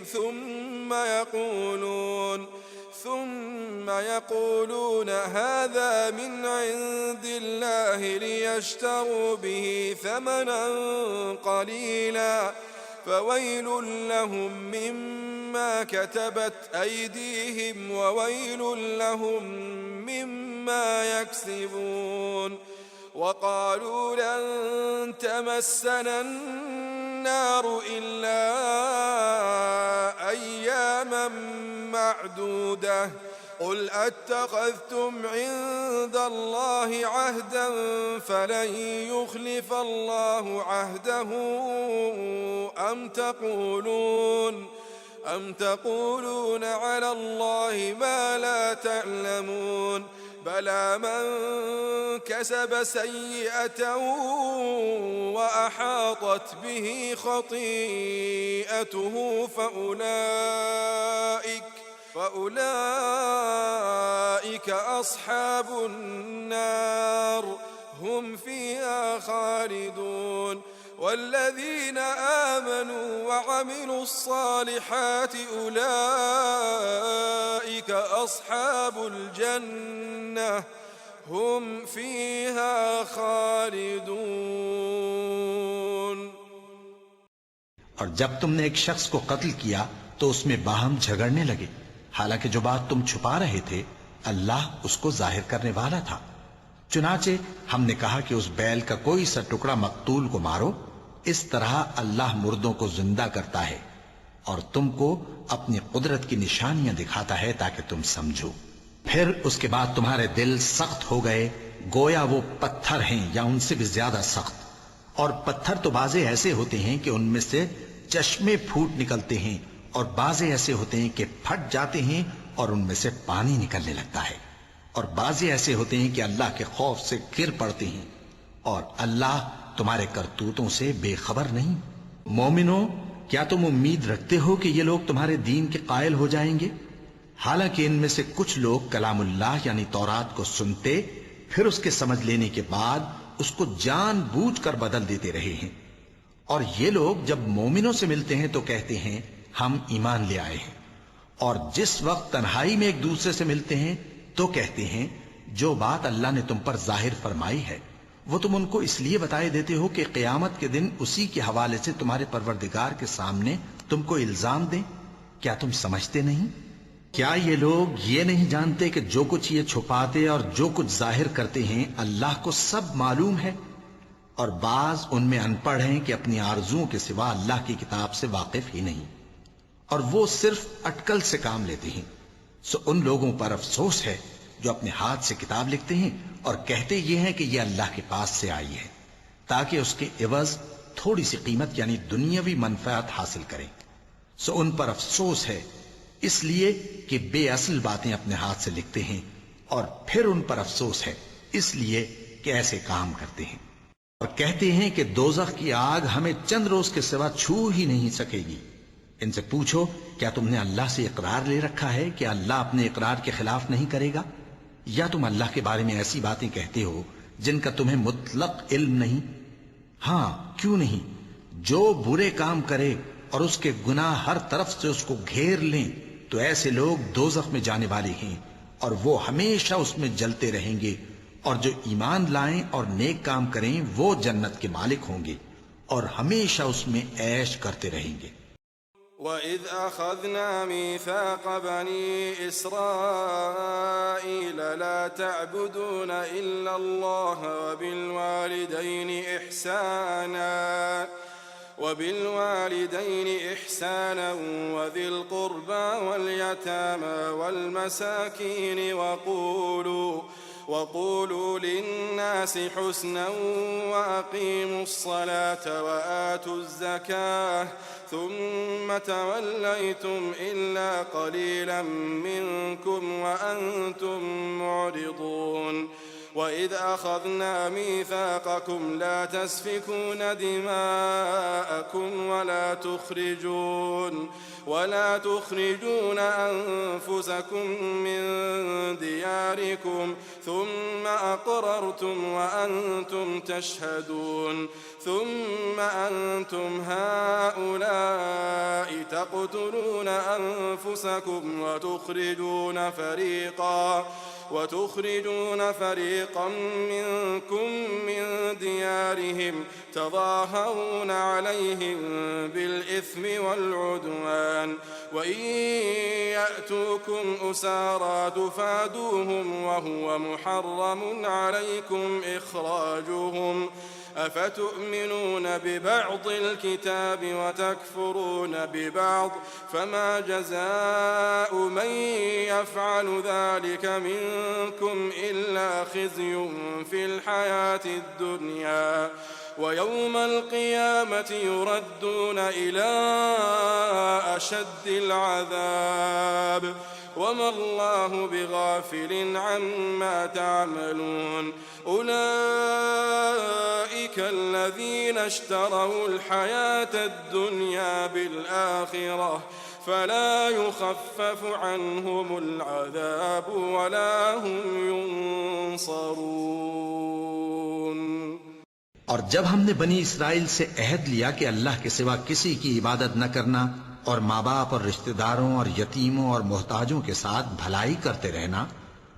ثم يقولون هذا من عند الله ليشتروا به ثمنا قليلا فويل لهم مما كتبت أيديهم وويل لهم مما يكسبون وقالوا لن تمسنا النار إلا أياما معدودة قل أتخذتم عند الله عهدا فلن يخلف الله عهده أم تقولون على الله ما لا تعلمون بلى من كسب سيئة وأحاطت به خطيئته فأولئك أصحاب النار هم فيها خالدون والذين آمنوا وعملوا الصالحات أولئك أصحاب الجنة هم فيها خالدون. اور جب تم نے ایک شخص کو قتل کیا تو اس میں باہم جھگڑنے لگے، حالانکہ جو بات تم چھپا رہے تھے اللہ اس کو ظاہر کرنے والا تھا. چنانچہ ہم نے کہا کہ اس بیل کا کوئی سا ٹکڑا مقتول کو مارو. اس طرح اللہ مردوں کو زندہ کرتا ہے اور تم کو اپنی قدرت کی نشانیاں دکھاتا ہے تاکہ تم سمجھو. پھر اس کے بعد تمہارے دل سخت ہو گئے گویا وہ پتھر ہیں یا ان سے بھی زیادہ سخت. اور پتھر تو بعضے ایسے ہوتے ہیں کہ ان میں سے چشمے پھوٹ نکلتے ہیں اور بعضے ایسے ہوتے ہیں کہ پھٹ جاتے ہیں اور ان میں سے پانی نکلنے لگتا ہے. اور بعضے ایسے ہوتے ہیں کہ اللہ کے خوف سے گر پڑتے ہیں اور اللہ تمہارے کرتوتوں سے بے خبر نہیں. مومنو، کیا تم امید رکھتے ہو کہ یہ لوگ تمہارے دین کے قائل ہو جائیں گے؟ حالانکہ ان میں سے کچھ لوگ کلام اللہ یعنی تورات کو سنتے پھر اس کے سمجھ لینے کے بعد اس کو جان بوجھ کر بدل دیتے رہے ہیں. اور یہ لوگ جب مومنوں سے ملتے ہیں تو کہتے ہیں ہم ایمان لے آئے ہیں، اور جس وقت تنہائی میں ایک دوسرے سے ملتے ہیں تو کہتے ہیں جو بات اللہ نے تم پر ظاہر فرمائی ہے وہ تم ان کو اس لیے بتائے دیتے ہو کہ قیامت کے دن اسی کے حوالے سے تمہارے پروردگار کے سامنے تم کو الزام دیں. کیا تم سمجھتے نہیں؟ کیا یہ لوگ یہ نہیں جانتے کہ جو کچھ یہ چھپاتے اور جو کچھ ظاہر کرتے ہیں اللہ کو سب معلوم ہے؟ اور بعض ان میں ان پڑھ ہیں کہ اپنی آرزوؤں کے سوا اللہ کی کتاب سے واقف ہی نہیں اور وہ صرف اٹکل سے کام لیتے ہیں. سو ان لوگوں پر افسوس ہے جو اپنے ہاتھ سے کتاب لکھتے ہیں اور کہتے یہ ہیں کہ یہ اللہ کے پاس سے آئی ہے تاکہ اس کے عوض تھوڑی سی قیمت یعنی دنیاوی منفعت حاصل کریں. سو ان پر افسوس ہے اس لیے کہ بے اصل باتیں اپنے ہاتھ سے لکھتے ہیں، اور پھر ان پر افسوس ہے اس لیے کہ ایسے کام کرتے ہیں. اور کہتے ہیں کہ دوزخ کی آگ ہمیں چند روز کے سوا چھو ہی نہیں سکے گی. ان سے پوچھو کیا تم نے اللہ سے اقرار لے رکھا ہے کہ اللہ اپنے اقرار کے خلاف نہیں کرے گا؟ یا تم اللہ کے بارے میں ایسی باتیں کہتے ہو جن کا تمہیں مطلق علم نہیں؟ ہاں کیوں نہیں، جو برے کام کرے اور اس کے گناہ ہر طرف سے اس کو گھیر لیں تو ایسے لوگ دوزخ میں جانے والے ہیں اور وہ ہمیشہ اس میں جلتے رہیں گے. اور جو ایمان لائیں اور نیک کام کریں وہ جنت کے مالک ہوں گے اور ہمیشہ اس میں عیش کرتے رہیں گے. وَإِذْ أَخَذْنَا مِيثَاقَ بَنِي إِسْرَائِيلَ لَا تَعْبُدُونَ إِلَّا اللَّهَ وَبِالْوَالِدَيْنِ إِحْسَانًا وَذِي الْقُرْبَى وَالْيَتَامَى وَالْمَسَاكِينِ وقولوا للناس حسنا وأقيموا الصلاة وآتوا الزكاة ثم توليتم إلا قليلا منكم وأنتم معرضون. وإذ أخذنا ميثاقكم لا تسفكون دماءكم ولا تخرجون أنفسكم من دياركم ثم أقررتم وأنتم تشهدون. ثم أنتم هؤلاء تقتلون أنفسكم وتخرجون فريقا منكم من ديارهم تظاهرون عليهم بالإثم والعدوان وإن يأتوكم أسارى تفادوهم وهو محرم عليكم إخراجهم. أفتؤمنون ببعض الكتاب وتكفرون ببعض فما جزاء من يفعل ذلك منكم إلا خزي في الحياة الدنيا ويوم القيامة يردون إلى أشد العذاب وما الله بغافل عما تعملون أولئك الذين اشتروا الحياة الدنيا بالآخرة فلا يخفف عنهم العذاب ولا هم ينصرون۔ اور جب ہم نے بنی اسرائیل سے عہد لیا کہ اللہ کے سوا کسی کی عبادت نہ کرنا اور ماں باپ اور رشتہ داروں اور یتیموں اور محتاجوں کے ساتھ بھلائی کرتے رہنا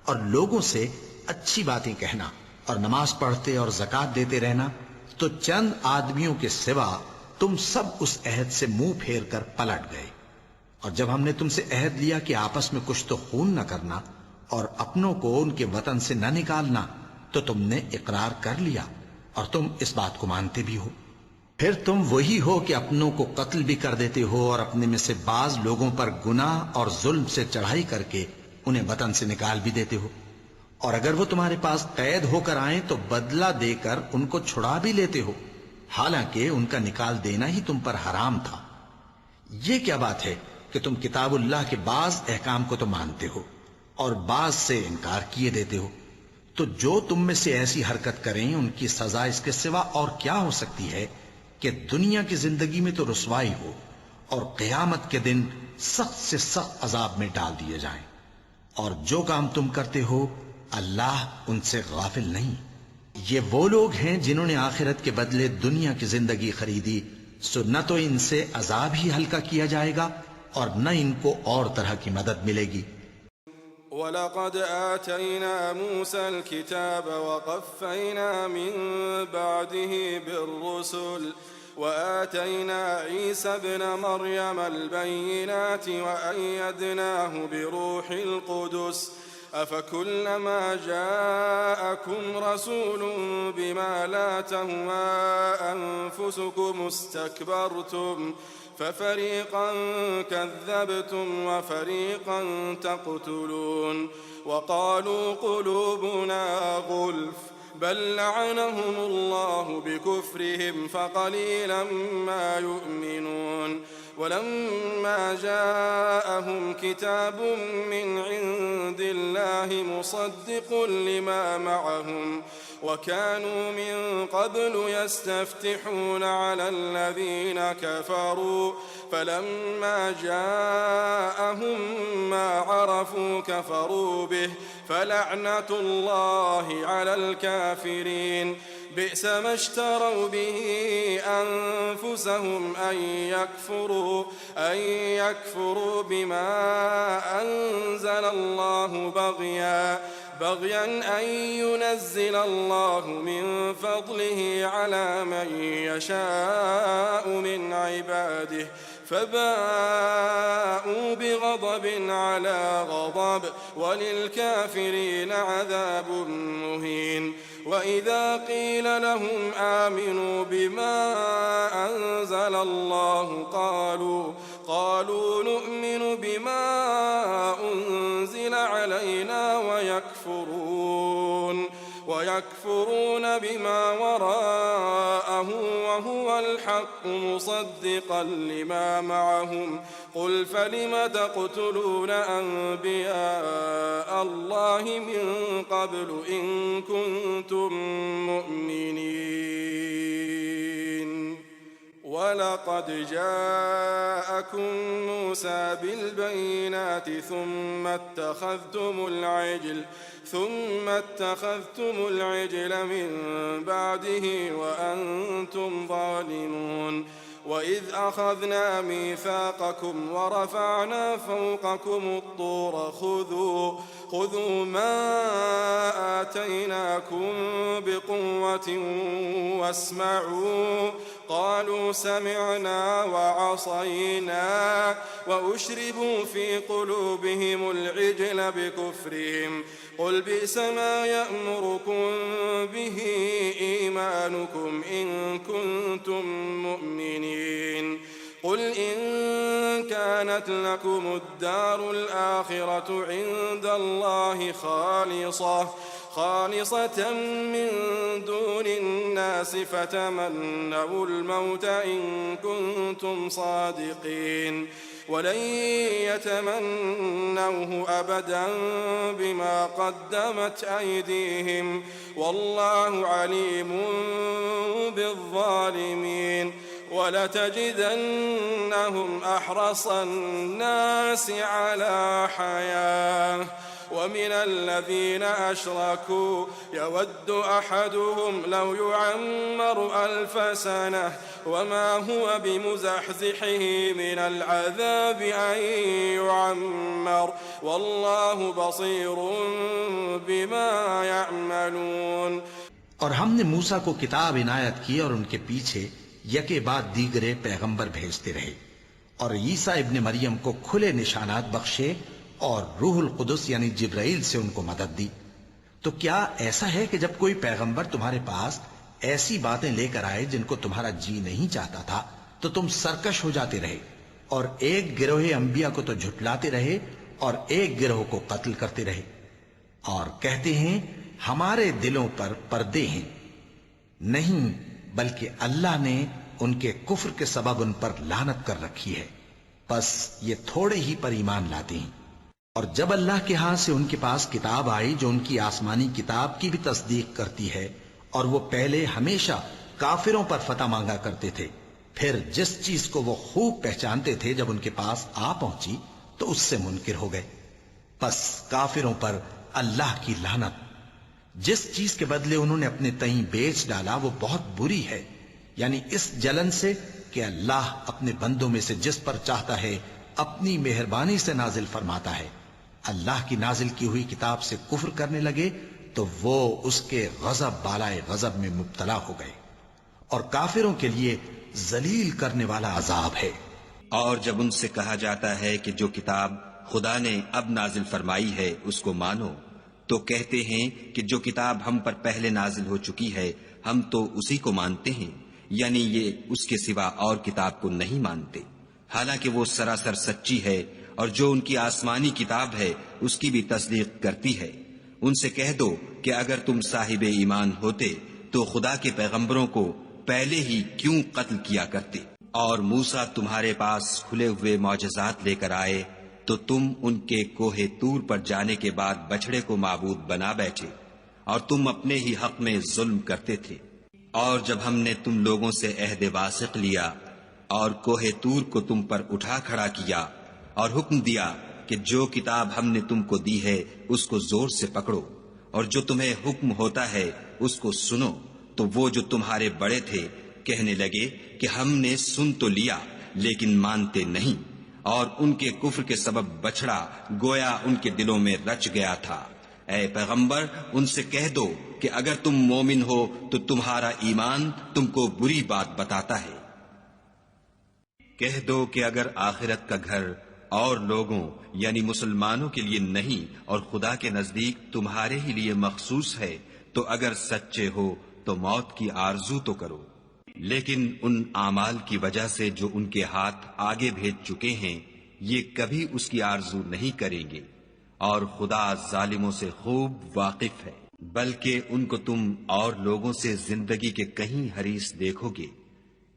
اور لوگوں سے اچھی باتیں کہنا اور نماز پڑھتے اور زکوٰۃ دیتے رہنا، تو چند آدمیوں کے سوا تم سب اس عہد سے منہ پھیر کر پلٹ گئے۔ اور جب ہم نے تم سے عہد لیا کہ آپس میں کچھ تو خون نہ کرنا اور اپنوں کو ان کے وطن سے نہ نکالنا، تو تم نے اقرار کر لیا اور تم اس بات کو مانتے بھی ہو۔ پھر تم وہی ہو کہ اپنوں کو قتل بھی کر دیتے ہو اور اپنے میں سے بعض لوگوں پر گناہ اور ظلم سے چڑھائی کر کے انہیں وطن سے نکال بھی دیتے ہو، اور اگر وہ تمہارے پاس قید ہو کر آئیں تو بدلہ دے کر ان کو چھڑا بھی لیتے ہو، حالانکہ ان کا نکال دینا ہی تم پر حرام تھا۔ یہ کیا بات ہے کہ تم کتاب اللہ کے بعض احکام کو تو مانتے ہو اور بعض سے انکار کیے دیتے ہو؟ تو جو تم میں سے ایسی حرکت کریں ان کی سزا اس کے سوا اور کیا ہو سکتی ہے کہ دنیا کی زندگی میں تو رسوائی ہو اور قیامت کے دن سخت سے سخت عذاب میں ڈال دیے جائیں۔ اور جو کام تم کرتے ہو اللہ ان سے غافل نہیں۔ یہ وہ لوگ ہیں جنہوں نے آخرت کے بدلے دنیا کی زندگی خریدی، سو نہ تو ان سے عذاب ہی ہلکا کیا جائے گا اور نہ ان کو اور طرح کی مدد ملے گی۔ وَلَقَدْ آتَيْنَا مُوسَى الْكِتَابَ وَقَفَّيْنَا مِن بَعْدِهِ بِالرُّسُلِ وَآتَيْنَا عِيسَى ابْنَ مَرْيَمَ الْبَيِّنَاتِ وَأَيَّدْنَاهُ بِرُوحِ الْقُدُسِ أَفَكُلَّمَا جَاءَكُمْ رَسُولٌ بِمَا لَا تَهْوَىٰ أَنفُسُكُمُ اسْتَكْبَرْتُمْ فَفَرِيقًا كَذَّبْتُمْ وَفَرِيقًا تَقْتُلُونَ وَقَالُوا قُلُوبُنَا غُلْفٌ بَل لَّعَنَهُمُ اللَّهُ بِكُفْرِهِمْ فَقَلِيلًا مَّا يُؤْمِنُونَ وَلَمَّا جَاءَهُمْ كِتَابٌ مِّنْ عِندِ اللَّهِ مُصَدِّقٌ لِّمَا مَعَهُمْ وَكَانُوا مِن قَبْلُ يَسْتَفْتِحُونَ عَلَى الَّذِينَ كَفَرُوا فَلَمَّا جَاءَهُم مَّا عَرَفُوا كَفَرُوا بِهِ فَلَعْنَةُ اللَّهِ عَلَى الْكَافِرِينَ بئس ما اشتروا به أنفسهم أن يكفروا بما أنزل الله بغيا أن ينزل الله من فضله على من يشاء من عباده فباءوا بغضب على غضب وللكافرين عذاب مهين وإذا قيل لهم آمنوا بما أنزل الله قالوا نؤمن بما أنزل علينا ويكفرون بما وراءه وهو الحق مصدقا لما معهم قل فلم تقتلون أنبياء الله من قبل إن كنتم مؤمنين ولقد جاءكم موسى بالبينات ثم اتخذتم العجل من بعده وأنتم ظالمون وإذ أخذنا ميثاقكم ورفعنا فوقكم الطور خذوا ما آتيناكم بقوة واسمعوا قالوا سمعنا وعصينا وأشربوا في قلوبهم العجل بكفرهم قل بئس ما يأمركم به إيمانكم إن كنتم مؤمنين قل إن كانت لكم الدار الآخرة عند الله خالصة من دون الناس فتمنوا الموت إن كنتم صادقين ولن يتمنوه أبدا بما قدمت أيديهم والله عليم بالظالمين ولتجدنهم أحرص الناس على حياة ومن الذين أشركوا يود أحدهم لو يعمر 1000 سنة وما هو بمزحزحه من العذاب أن يعمر والله بصير بما يعملون. اور ہم نے موسیٰ کو کتاب عنایت کی اور ان کے پیچھے یکے بعد دیگرے پیغمبر بھیجتے رہے اور عیسیٰ ابن مریم کو کھلے نشانات بخشے اور روح القدس یعنی جبرائیل سے ان کو مدد دی. تو کیا ایسا ہے کہ جب کوئی پیغمبر تمہارے پاس ایسی باتیں لے کر آئے جن کو تمہارا جی نہیں چاہتا تھا تو تم سرکش ہو جاتے رہے اور ایک گروہ انبیاء کو تو جھٹلاتے رہے اور ایک گروہ کو قتل کرتے رہے اور کہتے ہیں ہمارے دلوں پر پردے ہیں؟ نہیں، بلکہ اللہ نے ان کے کفر کے سبب ان پر لعنت کر رکھی ہے، بس یہ تھوڑے ہی پر ایمان لاتے ہیں. اور جب اللہ کے ہاں سے ان کے پاس کتاب آئی جو ان کی آسمانی کتاب کی بھی تصدیق کرتی ہے اور وہ پہلے ہمیشہ کافروں پر فتح مانگا کرتے تھے، پھر جس چیز کو وہ خوب پہچانتے تھے جب ان کے پاس آ پہنچی تو اس سے منکر ہو گئے. پس کافروں پر اللہ کی لعنت. جس چیز کے بدلے انہوں نے اپنے تئیں بیچ ڈالا وہ بہت بری ہے، یعنی اس جلن سے کہ اللہ اپنے بندوں میں سے جس پر چاہتا ہے اپنی مہربانی سے نازل فرماتا ہے. اللہ کی نازل کی ہوئی کتاب سے کفر کرنے لگے تو وہ اس کے غضب بالائے غضب میں مبتلا ہو گئے اور کافروں کے لیے ذلیل کرنے والا عذاب ہے. اور جب ان سے کہا جاتا ہے کہ جو کتاب خدا نے اب نازل فرمائی ہے اس کو مانو، تو کہتے ہیں کہ جو کتاب ہم پر پہلے نازل ہو چکی ہے ہم تو اسی کو مانتے ہیں، یعنی یہ اس کے سوا اور کتاب کو نہیں مانتے، حالانکہ وہ سراسر سچی ہے اور جو ان کی آسمانی کتاب ہے اس کی بھی تصدیق کرتی ہے. ان سے کہہ دو کہ اگر تم صاحب ایمان ہوتے تو خدا کے پیغمبروں کو پہلے ہی کیوں قتل کیا کرتے؟ اور موسیٰ تمہارے پاس کھلے ہوئے معجزات لے کر آئے تو تم ان کے کوہ طور پر جانے کے بعد بچڑے کو معبود بنا بیٹھے اور تم اپنے ہی حق میں ظلم کرتے تھے. اور جب ہم نے تم لوگوں سے عہد واثق لیا اور کوہ طور کو تم پر اٹھا کھڑا کیا اور حکم دیا کہ جو کتاب ہم نے تم کو دی ہے اس کو زور سے پکڑو اور جو تمہیں حکم ہوتا ہے اس کو سنو، تو وہ جو تمہارے بڑے تھے کہنے لگے کہ ہم نے سن تو لیا لیکن مانتے نہیں، اور ان کے کفر کے سبب بچڑا گویا ان کے دلوں میں رچ گیا تھا. اے پیغمبر ان سے کہہ دو کہ اگر تم مومن ہو تو تمہارا ایمان تم کو بری بات بتاتا ہے. کہہ دو کہ اگر آخرت کا گھر اور لوگوں یعنی مسلمانوں کے لیے نہیں اور خدا کے نزدیک تمہارے ہی لیے مخصوص ہے تو اگر سچے ہو تو موت کی آرزو تو کرو، لیکن ان اعمال کی وجہ سے جو ان کے ہاتھ آگے بھیج چکے ہیں یہ کبھی اس کی آرزو نہیں کریں گے، اور خدا ظالموں سے خوب واقف ہے. بلکہ ان کو تم اور لوگوں سے زندگی کے کہیں حریص دیکھو گے،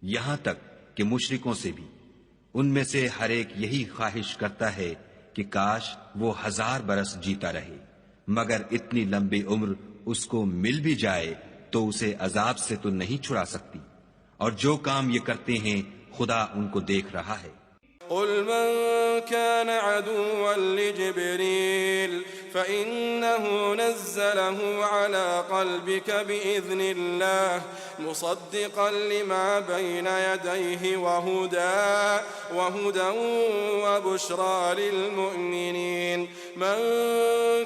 یہاں تک کہ مشرکوں سے بھی. ان میں سے ہر ایک یہی خواہش کرتا ہے کہ کاش وہ 1000 برس جیتا رہے، مگر اتنی لمبی عمر اس کو مل بھی جائے تو اسے عذاب سے تو نہیں چھڑا سکتی، اور جو کام یہ کرتے ہیں خدا ان کو دیکھ رہا ہے. قل من كان عدوا لجبريل فإنه نزله على قلبك بإذن الله مصدقا لما بين يديه وهدى وبشرى للمؤمنين. من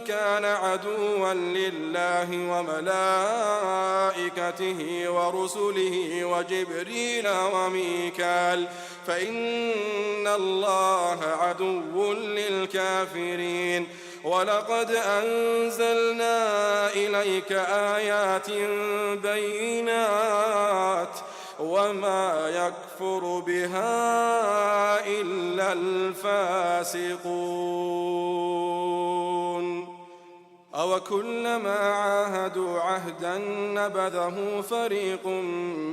كان عدوا لله وملائكته ورسله وجبريل وميكال فإن الله عدو للكافرين. وَلَقَدْ أَنزَلْنَا إِلَيْكَ آيَاتٍ بَيِّنَاتٍ وَمَا يَكْفُرُ بِهَا إِلَّا الْفَاسِقُونَ. أَوْ أَوَكُلَّمَا عَاهَدُوا عَهْدًا نَبَذَهُ فَرِيقٌ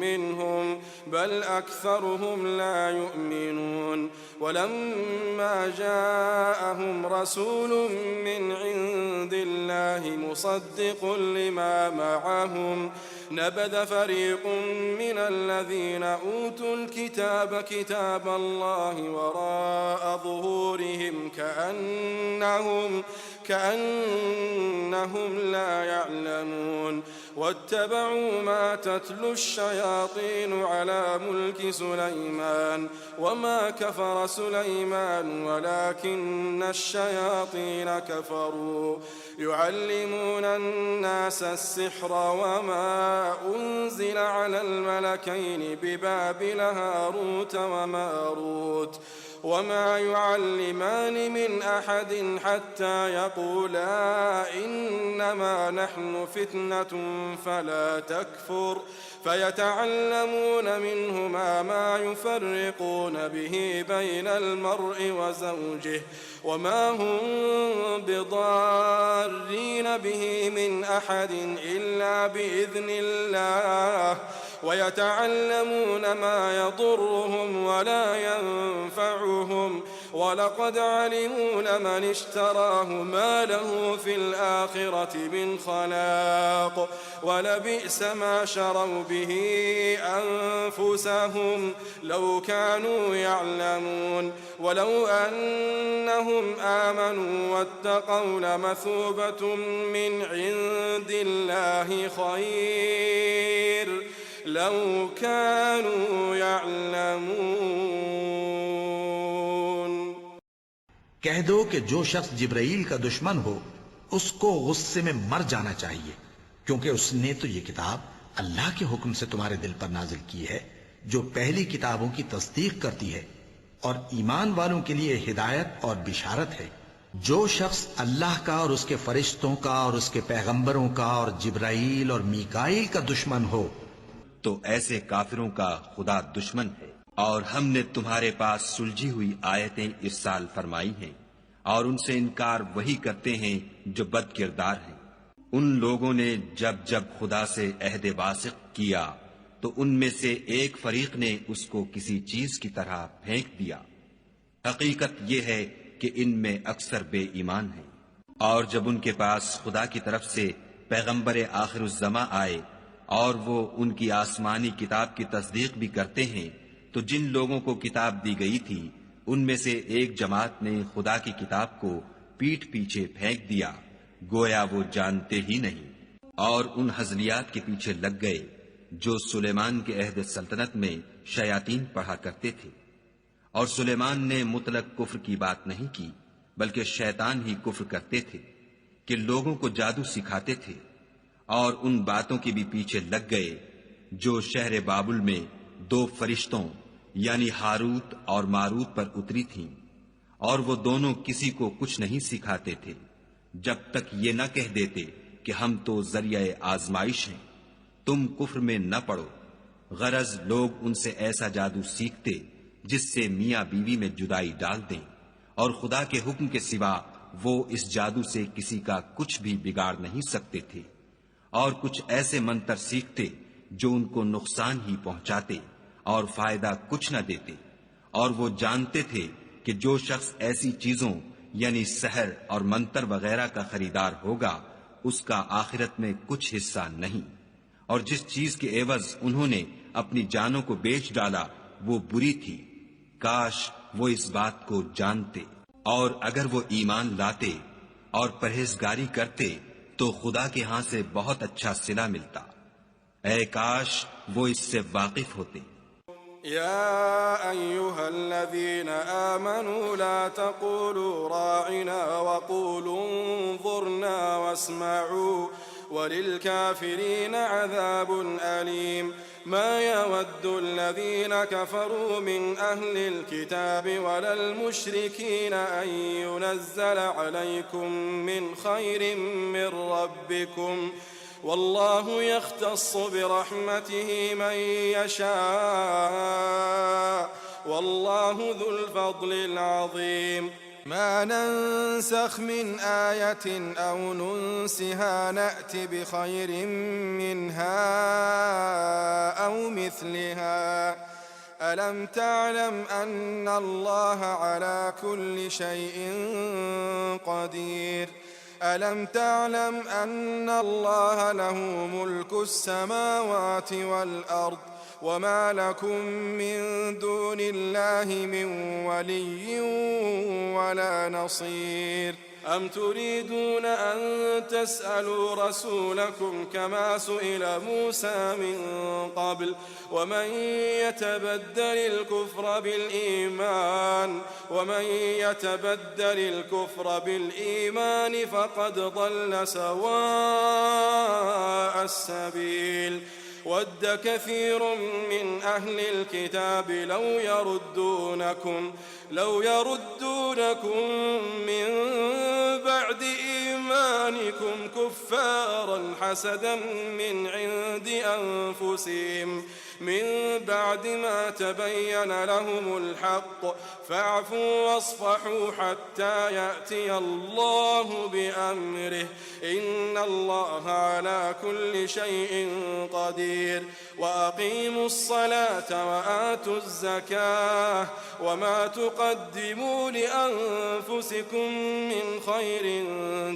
مِّنْهُمْ بَلْ أَكْثَرُهُمْ لَا يُؤْمِنُونَ وَلَمَّا جَاءَهُمْ رَسُولٌ مِّنْ عِندِ اللَّهِ مُصَدِّقٌ لِّمَا مَعَهُمْ نبذ فريق من الذين أوتوا الكتاب كتاب الله وراء ظهورهم كأنهم لا يعلمون واتبعوا ما تتلو الشياطين على ملك سليمان وما كفر سليمان ولكن الشياطين كفروا يعلمون الناس السحر وما أنزل على الملكين ببابل هاروت وماروت وما يعلمان من أحد حتى يقولا إنما نحن فتنة فلا تكفر فيتعلمون منهما ما يفرقون به بين المرء وزوجه وما هم بضارين به من أحد إلا بإذن الله ويتعلمون ما يضرهم ولا ينفعهم ولقد علموا لمن اشتراه ما له في الآخرة من خلاق ولبئس ما شروا به أنفسهم لو كانوا يعلمون ولو أنهم آمنوا واتقوا لمثوبة من عند الله خير لو كانوا يعلمون کہہ دو کہ جو شخص جبرائیل کا دشمن ہو اس کو غصے میں مر جانا چاہیے، کیونکہ اس نے تو یہ کتاب اللہ کے حکم سے تمہارے دل پر نازل کی ہے جو پہلی کتابوں کی تصدیق کرتی ہے اور ایمان والوں کے لیے ہدایت اور بشارت ہے۔ جو شخص اللہ کا اور اس کے فرشتوں کا اور اس کے پیغمبروں کا اور جبرائیل اور میکائیل کا دشمن ہو تو ایسے کافروں کا خدا دشمن ہے۔ اور ہم نے تمہارے پاس سلجھی ہوئی آیتیں ارسال فرمائی ہیں اور ان سے انکار وہی کرتے ہیں جو بد کردار ہیں۔ ان لوگوں نے جب جب خدا سے عہد واثق کیا تو ان میں سے ایک فریق نے اس کو کسی چیز کی طرح پھینک دیا۔ حقیقت یہ ہے کہ ان میں اکثر بے ایمان ہیں۔ اور جب ان کے پاس خدا کی طرف سے پیغمبر آخر الزماں آئے اور وہ ان کی آسمانی کتاب کی تصدیق بھی کرتے ہیں تو جن لوگوں کو کتاب دی گئی تھی ان میں سے ایک جماعت نے خدا کی کتاب کو پیٹھ پیچھے پھینک دیا گویا وہ جانتے ہی نہیں، اور ان ہزلیات کے پیچھے لگ گئے جو سلیمان کے عہد سلطنت میں شیاطین پڑھا کرتے تھے۔ اور سلیمان نے مطلق کفر کی بات نہیں کی بلکہ شیطان ہی کفر کرتے تھے کہ لوگوں کو جادو سکھاتے تھے، اور ان باتوں کے بھی پیچھے لگ گئے جو شہر بابل میں دو فرشتوں یعنی ہاروت اور ماروت پر اتری تھیں، اور وہ دونوں کسی کو کچھ نہیں سکھاتے تھے جب تک یہ نہ کہہ دیتے کہ ہم تو ذریعہ آزمائش ہیں، تم کفر میں نہ پڑو۔ غرض لوگ ان سے ایسا جادو سیکھتے جس سے میاں بیوی میں جدائی ڈال دیں، اور خدا کے حکم کے سوا وہ اس جادو سے کسی کا کچھ بھی بگاڑ نہیں سکتے تھے، اور کچھ ایسے منتر سیکھتے جو ان کو نقصان ہی پہنچاتے اور فائدہ کچھ نہ دیتے، اور وہ جانتے تھے کہ جو شخص ایسی چیزوں یعنی سحر اور منتر وغیرہ کا خریدار ہوگا اس کا آخرت میں کچھ حصہ نہیں، اور جس چیز کے عوض انہوں نے اپنی جانوں کو بیچ ڈالا وہ بری تھی، کاش وہ اس بات کو جانتے، اور اگر وہ ایمان لاتے اور پرہیزگاری کرتے تو خدا کے ہاں سے بہت اچھا صلہ ملتا۔ اے کاش وہ اس سے واقف ہوتے۔ يا أيها الذين آمنوا لا تقولوا راعنا وقولوا انظرنا واسمعوا وللكافرين عذاب أليم ما يود الذين كفروا من أهل الكتاب ولا المشركين أن ينزل عليكم من خير من ربكم والله يختص برحمته من يشاء والله ذو الفضل العظيم ما ننسخ من آية أو ننسها نأت بخير منها أو مثلها ألم تعلم أن الله على كل شيء قدير ألم تعلم أن الله له ملك السماوات والأرض وما لكم من دون الله من ولي ولا نصير أم تريدون أن تسألوا رسولكم كما سئل موسى من قبل ومن يتبدل الكفر بالإيمان فقد ضل سواء السبيل ود كثير من أهل الكتاب لو يردونكم من بعد إيمانكم كفارا حسدا من عند أنفسهم من بعد ما تبين لهم الحق فاعفوا واصفحوا حتى يأتي الله بأمره إن الله على كل شيء قدير وأقيموا الصلاة وآتوا الزكاة وما تقدموا لأنفسكم من خير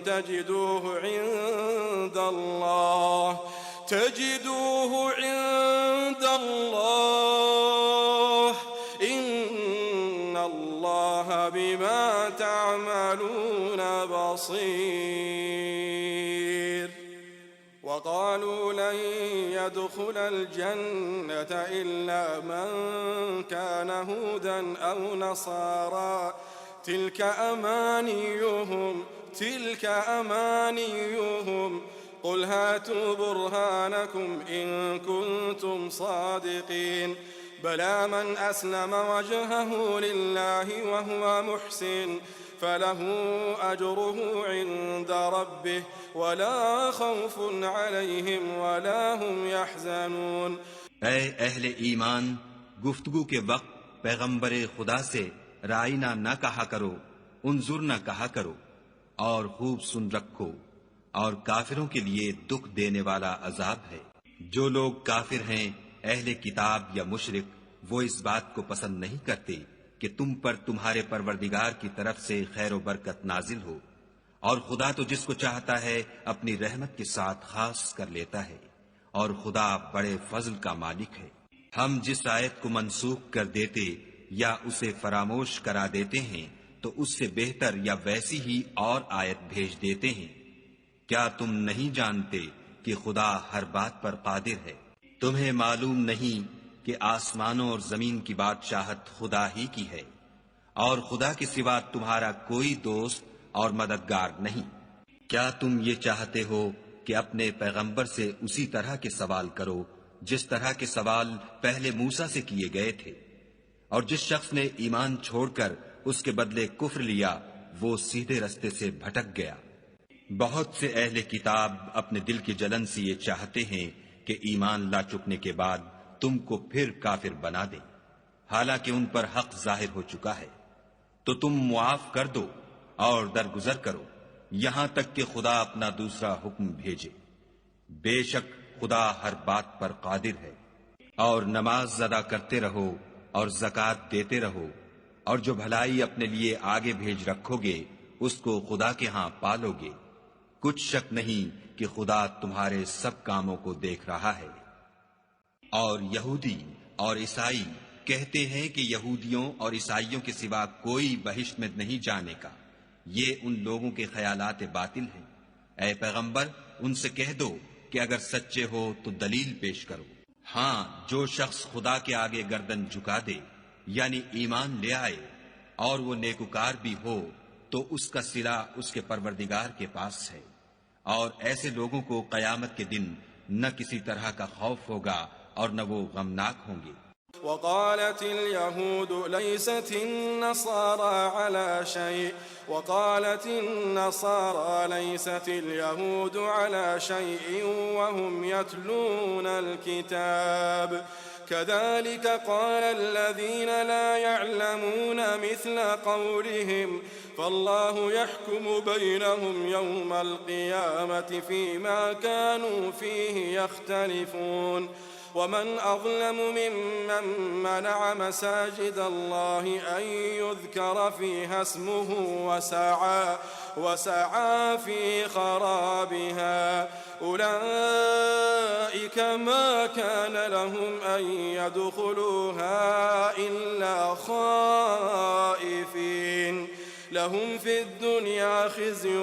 تجدوه عند الله إن الله بما تعملون بصير وقالوا لن يدخل الجنة إلا من كان هودا أو نصارى تلك أمانيهم قل هاتوا برهانكم إن كنتم صادقين بلى من أسلم وجهه لله وهو محسن فله أجره عند ربه ولا خوف عليهم ولا هم يحزنون. اے اہل ایمان، گفتگو کے وقت پیغمبر خدا سے رائنا نہ کہا کرو، انظر نہ کہا کرو، اور خوب سن رکھو، اور کافروں کے لیے دکھ دینے والا عذاب ہے۔ جو لوگ کافر ہیں، اہل کتاب یا مشرک، وہ اس بات کو پسند نہیں کرتے کہ تم پر تمہارے پروردگار کی طرف سے خیر و برکت نازل ہو، اور خدا تو جس کو چاہتا ہے اپنی رحمت کے ساتھ خاص کر لیتا ہے، اور خدا بڑے فضل کا مالک ہے۔ ہم جس آیت کو منسوخ کر دیتے یا اسے فراموش کرا دیتے ہیں تو اس سے بہتر یا ویسی ہی اور آیت بھیج دیتے ہیں۔ کیا تم نہیں جانتے کہ خدا ہر بات پر قادر ہے؟ تمہیں معلوم نہیں کہ آسمانوں اور زمین کی بادشاہت خدا ہی کی ہے، اور خدا کے سوا تمہارا کوئی دوست اور مددگار نہیں۔ کیا تم یہ چاہتے ہو کہ اپنے پیغمبر سے اسی طرح کے سوال کرو جس طرح کے سوال پہلے موسیٰ سے کیے گئے تھے؟ اور جس شخص نے ایمان چھوڑ کر اس کے بدلے کفر لیا، وہ سیدھے رستے سے بھٹک گیا۔ بہت سے اہل کتاب اپنے دل کی جلن سے یہ چاہتے ہیں کہ ایمان لا چکنے کے بعد تم کو پھر کافر بنا دیں، حالانکہ ان پر حق ظاہر ہو چکا ہے۔ تو تم معاف کر دو اور درگزر کرو یہاں تک کہ خدا اپنا دوسرا حکم بھیجے۔ بے شک خدا ہر بات پر قادر ہے۔ اور نماز ادا کرتے رہو اور زکوٰۃ دیتے رہو، اور جو بھلائی اپنے لیے آگے بھیج رکھو گے اس کو خدا کے ہاں پالو گے۔ کچھ شک نہیں کہ خدا تمہارے سب کاموں کو دیکھ رہا ہے۔ اور یہودی اور عیسائی کہتے ہیں کہ یہودیوں اور عیسائیوں کے سوا کوئی بہشت میں نہیں جانے کا۔ یہ ان لوگوں کے خیالات باطل ہیں۔ اے پیغمبر، ان سے کہہ دو کہ اگر سچے ہو تو دلیل پیش کرو۔ ہاں، جو شخص خدا کے آگے گردن جھکا دے، یعنی ایمان لے آئے، اور وہ نیکوکار بھی ہو، تو اس کا صلہ اس کے پروردگار کے پاس ہے۔ اور ایسے لوگوں کو قیامت کے دن نہ کسی طرح کا خوف ہوگا اور نہ وہ غمناک ہوں گے۔ وقالت اليهود ليست النصارى على شيء وقالت النصارى ليست اليهود على شيء وهم يتلون الكتاب كذلك قال الذين لا يعلمون مثل قولهم فالله يحكم بينهم يوم القيامة فيما كانوا فيه يختلفون ومن أظلم ممن منع مساجد الله أن يذكر فيها اسمه وسعى في خرابها أولئك ما كان لهم أن يدخلوها إلا خائفين لهم في الدنيا خزي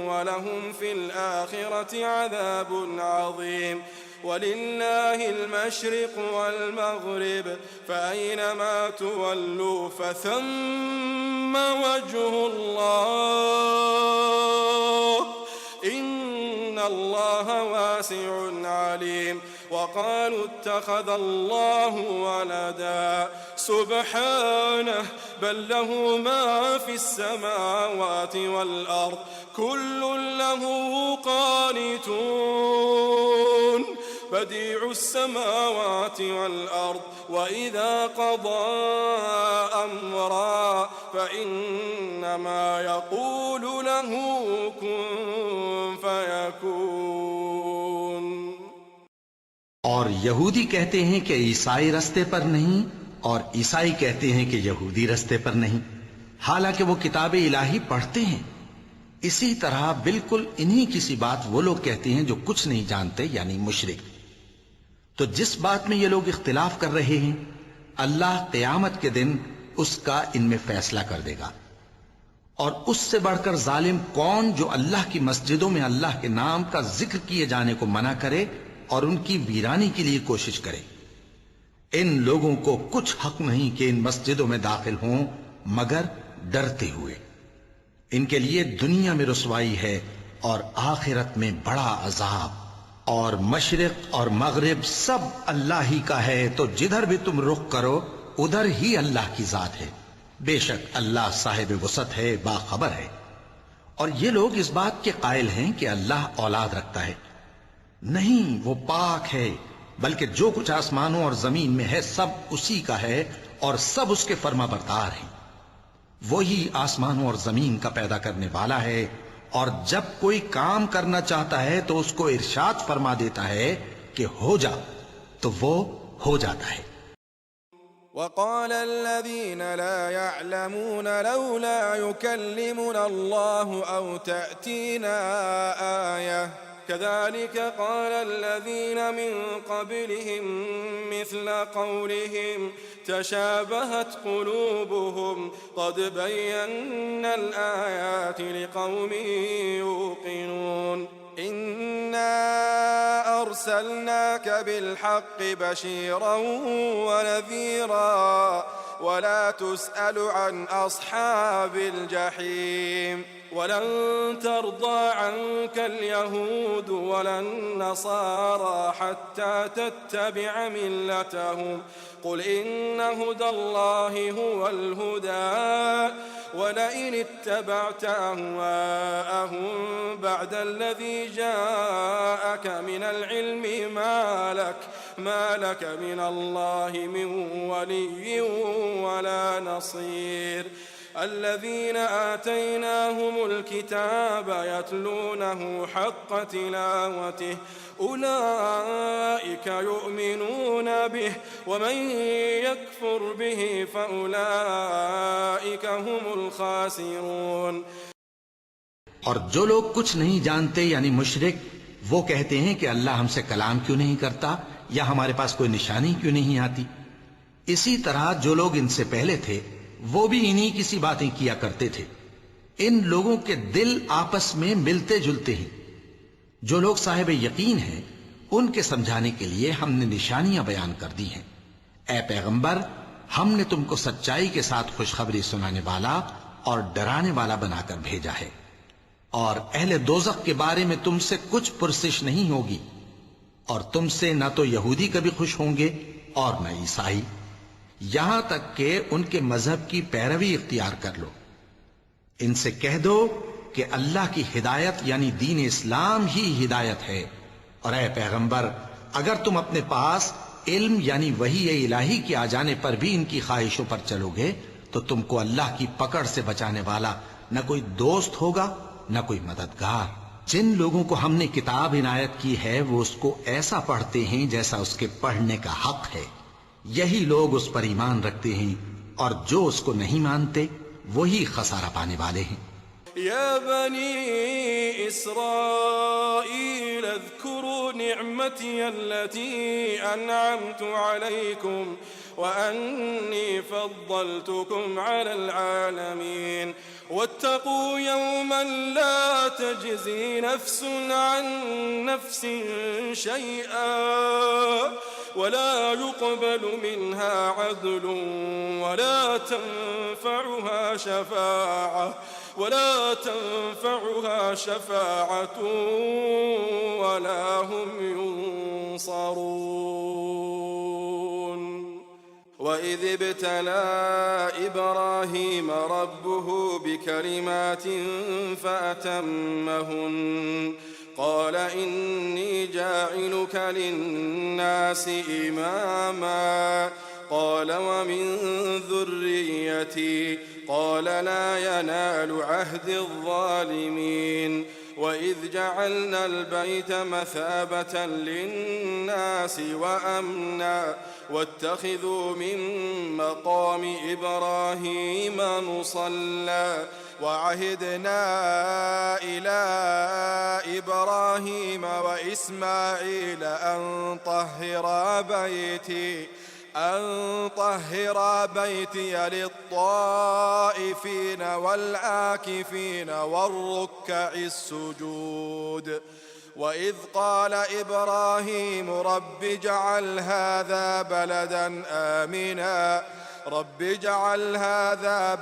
ولهم في الآخرة عذاب عظيم ولله المشرق والمغرب فأينما تولوا فثم وجه الله إن الله واسع عليم وقالوا اتخذ الله ولدا سبحانه بل له ما في السماوات والأرض كل له قانتون بديع السماوات والأرض وإذا قضى أمرا فإنما يقول له كن فيكون. اور یہودی کہتے ہیں کہ عیسائی رستے پر نہیں اور عیسائی کہتے ہیں کہ یہودی رستے پر نہیں، حالانکہ وہ کتاب الہی پڑھتے ہیں. اسی طرح بالکل انہی کسی بات وہ لوگ کہتے ہیں جو کچھ نہیں جانتے، یعنی مشرک. تو جس بات میں یہ لوگ اختلاف کر رہے ہیں اللہ قیامت کے دن اس کا ان میں فیصلہ کر دے گا. اور اس سے بڑھ کر ظالم کون جو اللہ کی مسجدوں میں اللہ کے نام کا ذکر کیے جانے کو منع کرے اور ان کی ویرانی کے لیے کوشش کرے. ان لوگوں کو کچھ حق نہیں کہ ان مسجدوں میں داخل ہوں مگر ڈرتے ہوئے. ان کے لیے دنیا میں رسوائی ہے اور آخرت میں بڑا عذاب. اور مشرق اور مغرب سب اللہ ہی کا ہے، تو جدھر بھی تم رخ کرو ادھر ہی اللہ کی ذات ہے. بے شک اللہ صاحب وسعت ہے، باخبر ہے. اور یہ لوگ اس بات کے قائل ہیں کہ اللہ اولاد رکھتا ہے. نہیں، وہ پاک ہے، بلکہ جو کچھ آسمانوں اور زمین میں ہے سب اسی کا ہے اور سب اس کے فرما بردار ہیں. وہی آسمانوں اور زمین کا پیدا کرنے والا ہے، اور جب کوئی کام کرنا چاہتا ہے تو اس کو ارشاد فرما دیتا ہے کہ ہو جا، تو وہ ہو جاتا ہے. وقال الذين لا يعلمون لولا يكلمنا الله أو تأتينا آية كذلك قال الذين من قبلهم مثل قولهم تشابهت قلوبهم قد بينا الآيات لقوم يوقنون إنا أرسلناك بالحق بشيرا ونذيرا ولا تسأل عن أصحاب الجحيم ولن ترضى عنك اليهود ولا النصارى حتى تتبع ملتهم قل إن هدى الله هو الهدى ولئن اتبعت أهواءهم بعد الذي جاءك من العلم ما لك من الله من ولي ولا نصير الذين آتيناهم الكتاب يتلونه حق تلاوته أولئك يؤمنون به ومن يكفر به فأولئك هم الخاسرون. اور جو لوگ کچھ نہیں جانتے یعنی مشرک، وہ کہتے ہیں کہ اللہ ہم سے کلام کیوں نہیں کرتا یا ہمارے پاس کوئی نشانی کیوں نہیں آتی. اسی طرح جو لوگ ان سے پہلے تھے وہ بھی انہی کسی باتیں کیا کرتے تھے. ان لوگوں کے دل آپس میں ملتے جلتے ہیں. جو لوگ صاحب یقین ہیں ان کے سمجھانے کے لیے ہم نے نشانیاں بیان کر دی ہیں. اے پیغمبر، ہم نے تم کو سچائی کے ساتھ خوشخبری سنانے والا اور ڈرانے والا بنا کر بھیجا ہے. اور اہل دوزخ کے بارے میں تم سے کچھ پرسش نہیں ہوگی، اور تم سے نہ تو یہودی کبھی خوش ہوں گے اور نہ عیسائی، یہاں تک کہ ان کے مذہب کی پیروی اختیار کر لو. ان سے کہہ دو کہ اللہ کی ہدایت یعنی دین اسلام ہی ہدایت ہے. اور اے پیغمبر، اگر تم اپنے پاس علم یعنی وحی الہی کے آ جانے پر بھی ان کی خواہشوں پر چلو گے تو تم کو اللہ کی پکڑ سے بچانے والا نہ کوئی دوست ہوگا نہ کوئی مددگار۔ جن لوگوں کو ہم نے کتاب عنایت کی ہے وہ اس کو ایسا پڑھتے ہیں جیسا اس کے پڑھنے کا حق ہے، یہی لوگ اس پر ایمان رکھتے ہیں، اور جو اس کو نہیں مانتے وہی خسارہ پانے والے ہیں۔ يا بني إسرائيل اذكروا نعمتي التي أنعمت عليكم وأني فضلتكم على العالمين واتقوا يوما لا تجزي نفس عن نفس شيئا ولا يقبل منها عدل ولا تنفعها شفاعة ولا هم ينصرون وإذ ابتلى إبراهيم ربه بكلمات فأتمهن قال إني جاعلك للناس إماما قال ومن ذريتي قال لا ينال عهد الظالمين وإذ جعلنا البيت مثابة للناس وأمنا واتخذوا من مقام إبراهيم مصلى وعهدنا إلى إبراهيم وإسماعيل أن طهر بيتي للطائفين والعاكفين والركع السجود وإذ قال إبراهيم رب اجعل هذا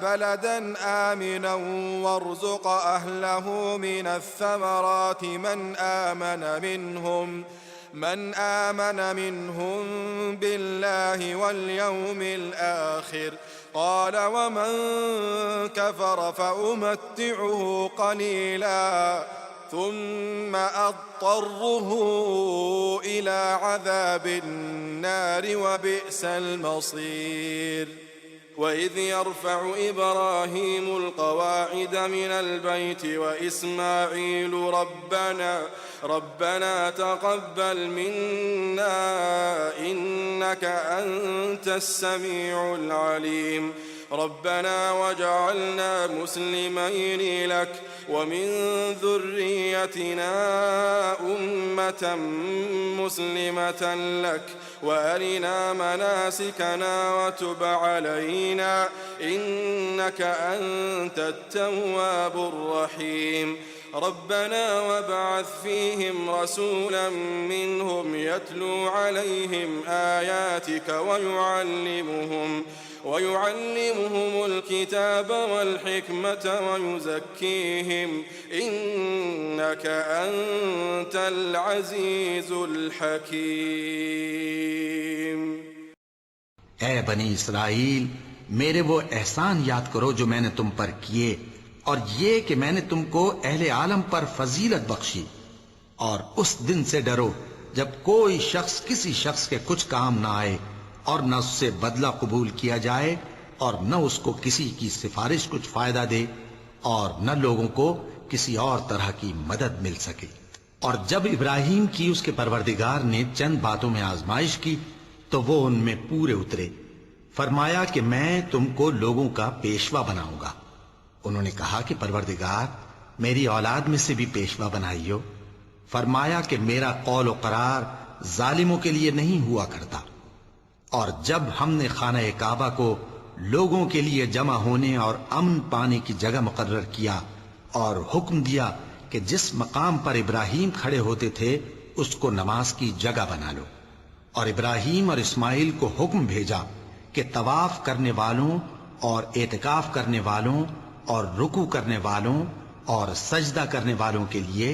بلدا آمنا وارزق أهله من الثمرات من آمن منهم بالله واليوم الآخر قال ومن كفر فأمتعه قليلا ثم أضطره إلى عذاب النار وبئس المصير وإذ يرفع إبراهيم القواعد من البيت وإسماعيل ربنا تقبل منا إنك أنت السميع العليم ربنا واجعلنا مسلمين لك ومن ذريتنا أمة مسلمة لك وأرنا مناسكنا وتب علينا إنك أنت التواب الرحيم ربنا وابعث فيهم رسولا منهم يتلو عليهم آياتك ويعلمهم الكتاب والحكمة ويزكيهم إنك أنت العزيز الحكيم۔ اے بنی اسرائیل، میرے وہ احسان یاد کرو جو میں نے تم پر کیے، اور یہ کہ میں نے تم کو اہل عالم پر فضیلت بخشی، اور اس دن سے ڈرو جب کوئی شخص کسی شخص کے کچھ کام نہ آئے اور نہ اس سے بدلہ قبول کیا جائے اور نہ اس کو کسی کی سفارش کچھ فائدہ دے اور نہ لوگوں کو کسی اور طرح کی مدد مل سکے۔ اور جب ابراہیم کی اس کے پروردگار نے چند باتوں میں آزمائش کی تو وہ ان میں پورے اترے۔ فرمایا کہ میں تم کو لوگوں کا پیشوا بناؤں گا۔ انہوں نے کہا کہ پروردگار میری اولاد میں سے بھی پیشوا بنائیو۔ فرمایا کہ میرا قول و قرار ظالموں کے لیے نہیں ہوا کرتا۔ اور جب ہم نے خانہ کعبہ کو لوگوں کے لیے جمع ہونے اور امن پانے کی جگہ مقرر کیا اور حکم دیا کہ جس مقام پر ابراہیم کھڑے ہوتے تھے اس کو نماز کی جگہ بنا لو، اور ابراہیم اور اسماعیل کو حکم بھیجا کہ طواف کرنے والوں اور اعتکاف کرنے والوں اور رکوع کرنے والوں اور سجدہ کرنے والوں کے لیے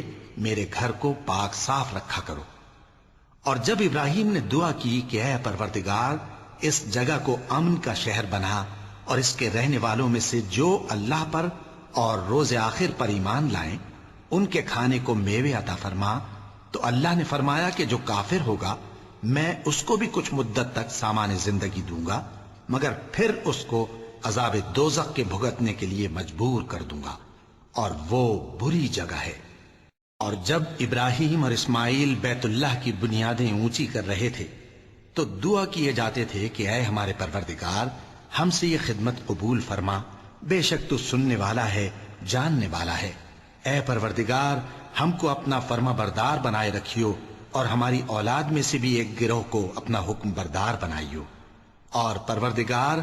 میرے گھر کو پاک صاف رکھا کرو۔ اور جب ابراہیم نے دعا کی کہ اے پروردگار اس جگہ کو امن کا شہر بنا اور اس کے رہنے والوں میں سے جو اللہ پر اور روز آخر پر ایمان لائیں ان کے کھانے کو میوے عطا فرما، تو اللہ نے فرمایا کہ جو کافر ہوگا میں اس کو بھی کچھ مدت تک سامان زندگی دوں گا، مگر پھر اس کو عذاب دوزخ کے بھگتنے کے لیے مجبور کر دوں گا، اور وہ بری جگہ ہے۔ اور جب ابراہیم اور اسماعیل بیت اللہ کی بنیادیں اونچی کر رہے تھے تو دعا کیے جاتے تھے کہ اے ہمارے پروردگار، ہم سے یہ خدمت قبول فرما، بے شک تو سننے والا ہے، جاننے والا ہے۔ اے پروردگار، ہم کو اپنا فرما بردار بنائے رکھیو، اور ہماری اولاد میں سے بھی ایک گروہ کو اپنا حکم بردار بنائیو۔ اور پروردگار،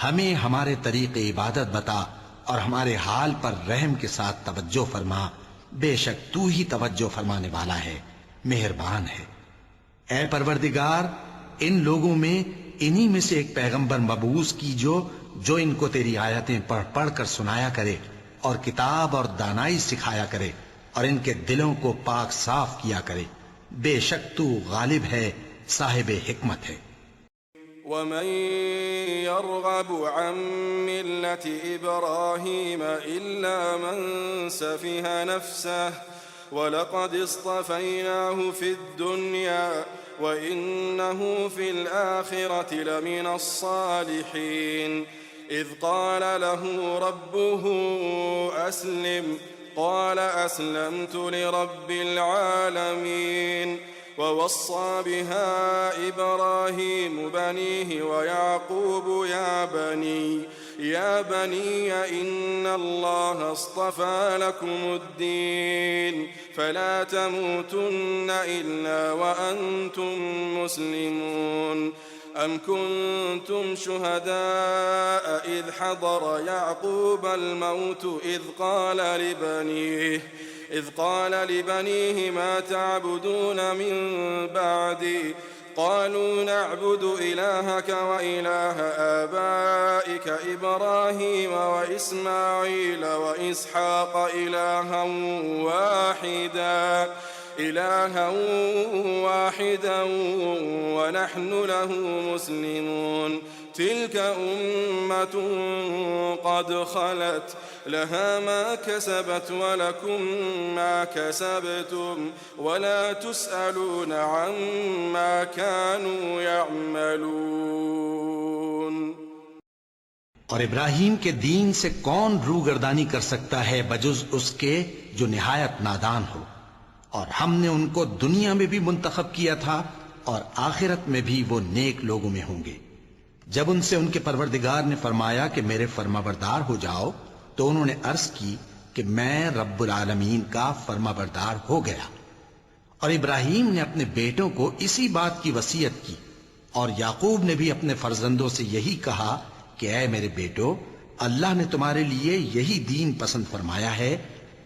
ہمیں ہمارے طریق عبادت بتا اور ہمارے حال پر رحم کے ساتھ توجہ فرما، بے شک تو ہی توجہ فرمانے والا ہے، مہربان ہے۔ اے پروردگار، ان لوگوں میں انہی میں سے ایک پیغمبر مبعوث کیجو جو ان کو تیری آیتیں پڑھ پڑھ کر سنایا کرے اور کتاب اور دانائی سکھایا کرے اور ان کے دلوں کو پاک صاف کیا کرے، بے شک تو غالب ہے، صاحب حکمت ہے۔ ومن يرغب عن ملة إبراهيم إلا من سفه نفسه ولقد اصطفيناه في الدنيا وإنه في الآخرة لمن الصالحين إذ قال له ربه أسلم قال أسلمت لرب العالمين ووصى بها إبراهيم بنيه ويعقوب يا بني إن الله اصطفى لكم الدين فلا تموتن إلا وأنتم مسلمون أم كنتم شهداء إذ حضر يعقوب الموت إذ قال لبنيه ما تعبدون من بعدي قالوا نعبد إلهك وإله آبائك إبراهيم وإسماعيل وإسحاق إلها واحدا ونحن له مسلمون تلك أمة قد خلت لها ما كسبت ولكم ما كسبتم ولا تسألون عما كانوا يعملون۔ اور ابراہیم کے دین سے کون روگردانی کر سکتا ہے بجز اس کے جو نہایت نادان ہو، اور ہم نے ان کو دنیا میں بھی منتخب کیا تھا اور آخرت میں بھی وہ نیک لوگوں میں ہوں گے۔ جب ان سے ان کے پروردگار نے فرمایا کہ میرے فرما بردار ہو جاؤ تو انہوں نے عرض کی کہ میں رب العالمین کا فرما بردار ہو گیا۔ اور ابراہیم نے اپنے بیٹوں کو اسی بات کی وصیت کی، اور یعقوب نے بھی اپنے فرزندوں سے یہی کہا کہ اے میرے بیٹو، اللہ نے تمہارے لیے یہی دین پسند فرمایا ہے،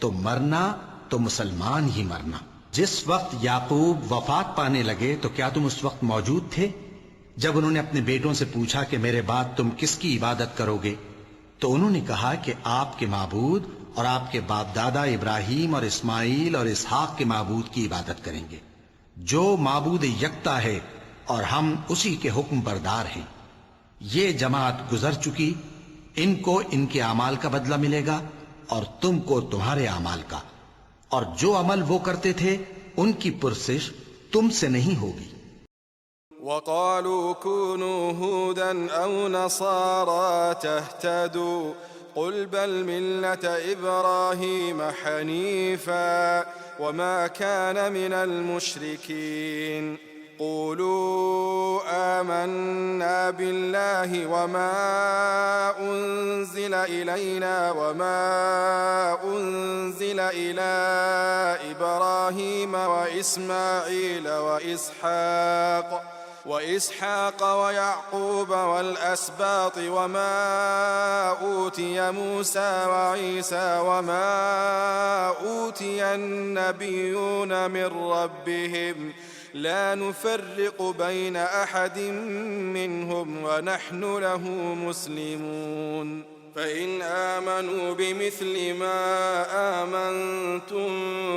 تو مرنا تو مسلمان ہی مرنا۔ جس وقت یعقوب وفات پانے لگے تو کیا تم اس وقت موجود تھے جب انہوں نے اپنے بیٹوں سے پوچھا کہ میرے بعد تم کس کی عبادت کرو گے؟ تو انہوں نے کہا کہ آپ کے معبود اور آپ کے باپ دادا ابراہیم اور اسماعیل اور اسحاق کے معبود کی عبادت کریں گے، جو معبود یکتا ہے اور ہم اسی کے حکم بردار ہیں۔ یہ جماعت گزر چکی، ان کو ان کے اعمال کا بدلہ ملے گا اور تم کو تمہارے اعمال کا، اور جو عمل وہ کرتے تھے ان کی پرسش تم سے نہیں ہوگی۔ وقالوا كونوا هودا أو نصارى تهتدوا قل بل ملة إبراهيم حنيفا وما كان من المشركين قولوا آمنا بالله وما أنزل إلينا وما أنزل إلى إبراهيم وإسماعيل وإسحاق ويعقوب والأسباط وما أوتي موسى وعيسى وما أوتي النبيون من ربهم لا نفرق بين أحد منهم ونحن له مسلمون فإن آمنوا بمثل ما آمنتم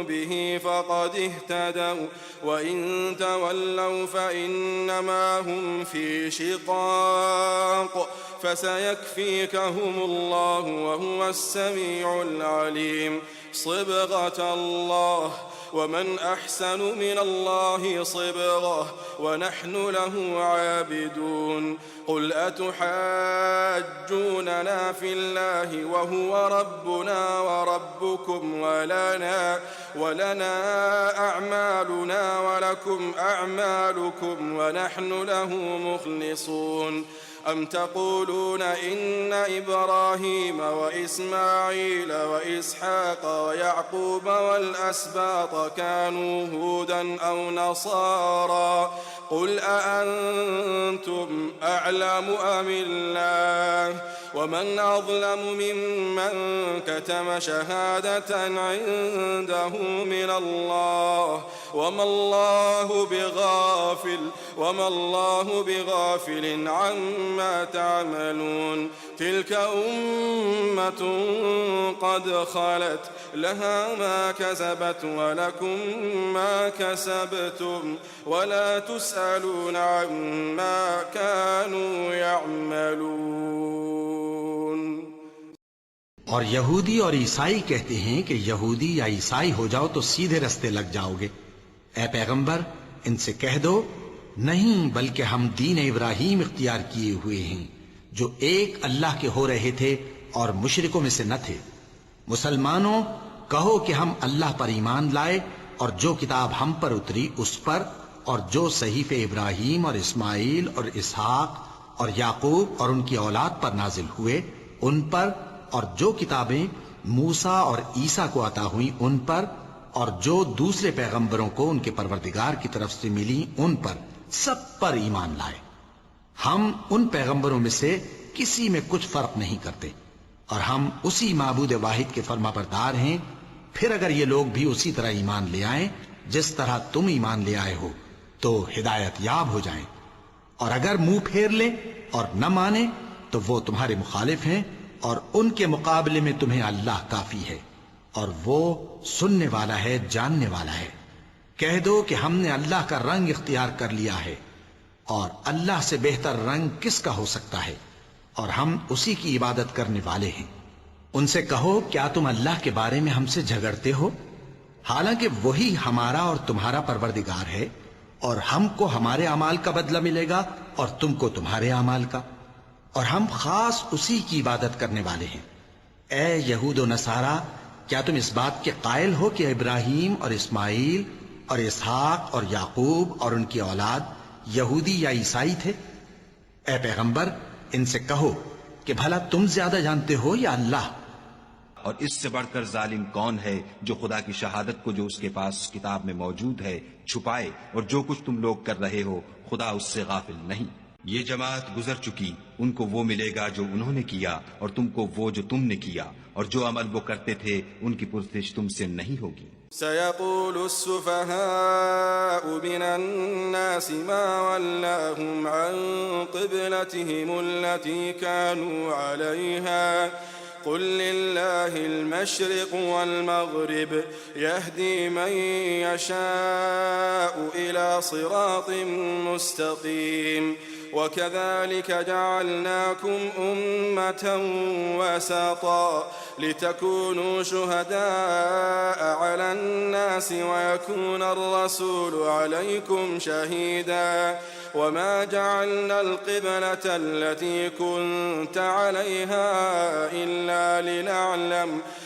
به فقد اهتدوا وإن تولوا فإنما هم في شقاق فسيكفيكهم الله وهو السميع العليم صبغة الله ومن أحسن من الله صبغة ونحن له عابدون قل أتحاجوننا في الله وهو ربنا وربكم ولنا أعمالنا ولكم أعمالكم ونحن له مخلصون أم تقولون إن إبراهيم وإسماعيل وإسحاق ويعقوب والأسباط كانوا هودا أو نصارى قل أأنتم أعلم أم الله ومن أظلم ممن كتم شهادة عنده من الله وما الله بغافل عما تعملون تلك أمة قد خلت لها ما كسبت ولكم ما كسبتم ولا تسألون عما كانوا يعملون. اور یہودی اور عیسائی کہتے ہیں کہ یہودی یا عیسائی ہو جاؤ تو سیدھے رستے لگ جاؤ گے. اے پیغمبر ان سے کہہ دو نہیں، بلکہ ہم دین ابراہیم اختیار کیے ہوئے ہیں جو ایک اللہ کے ہو رہے تھے اور مشرکوں میں سے نہ تھے. مسلمانوں کہو کہ ہم اللہ پر ایمان لائے اور جو کتاب ہم پر اتری اس پر، اور جو صحیفے ابراہیم اور اسماعیل اور اسحاق اور یعقوب اور ان کی اولاد پر نازل ہوئے ان پر، اور جو کتابیں موسیٰ اور عیسیٰ کو عطا ہوئیں ان پر، اور جو دوسرے پیغمبروں کو ان کے پروردگار کی طرف سے ملی ان پر، سب پر ایمان لائے. ہم ان پیغمبروں میں سے کسی میں کچھ فرق نہیں کرتے اور ہم اسی معبود واحد کے فرما بردار ہیں. پھر اگر یہ لوگ بھی اسی طرح ایمان لے آئیں جس طرح تم ایمان لے آئے ہو تو ہدایت یاب ہو جائیں، اور اگر منہ پھیر لیں اور نہ مانیں تو وہ تمہارے مخالف ہیں، اور ان کے مقابلے میں تمہیں اللہ کافی ہے اور وہ سننے والا ہے، جاننے والا ہے. کہہ دو کہ ہم نے اللہ کا رنگ اختیار کر لیا ہے، اور اللہ سے بہتر رنگ کس کا ہو سکتا ہے، اور ہم اسی کی عبادت کرنے والے ہیں. ان سے کہو کیا تم اللہ کے بارے میں ہم سے جھگڑتے ہو، حالانکہ وہی ہمارا اور تمہارا پروردگار ہے، اور ہم کو ہمارے اعمال کا بدلہ ملے گا اور تم کو تمہارے اعمال کا، اور ہم خاص اسی کی عبادت کرنے والے ہیں. اے یہود و نصارا، کیا تم اس بات کے قائل ہو کہ ابراہیم اور اسماعیل اور اسحاق اور یعقوب اور ان کی اولاد یہودی یا عیسائی تھے؟ اے پیغمبر ان سے کہو کہ بھلا تم زیادہ جانتے ہو یا اللہ؟ اور اس سے بڑھ کر ظالم کون ہے جو خدا کی شہادت کو جو اس کے پاس کتاب میں موجود ہے چھپائے، اور جو کچھ تم لوگ کر رہے ہو خدا اس سے غافل نہیں. یہ جماعت گزر چکی، ان کو وہ ملے گا جو انہوں نے کیا، اور تم کو وہ جو تم نے کیا، اور جو عمل وہ کرتے تھے ان کی پرسش تم سے نہیں ہوگی. سيقول السفهاء من الناس ما ولاهم عن قبلتهم التي كانوا عليها قل لله المشرق والمغرب يهدي من يشاء إلى صراط مستقيم وكذلك جعلناكم أمة وسطا لتكونوا شهداء على الناس ويكون الرسول عليكم شهيدا وما جعلنا القبلة التي كنت عليها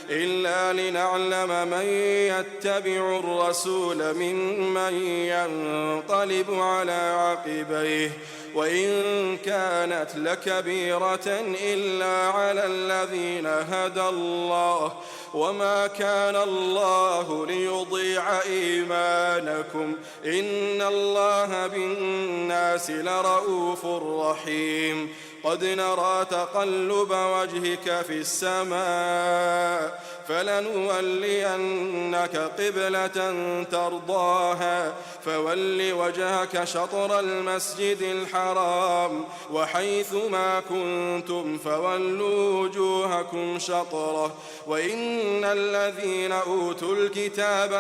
إلا لنعلم من يتبع الرسول ممن ينقلب على عقبيه وإن كانت لكبيرة إلا على الذين هدى الله وما كان الله ليضيع إيمانكم إن الله بالناس لرؤوف رحيم قد نرى تقلب وجهك في السماء فلنولينك قبلة ترضاها فول وجهك شطر المسجد الحرام وحيث ما كنتم فولوا وجوهكم شطره وإن الذين أوتوا الكتاب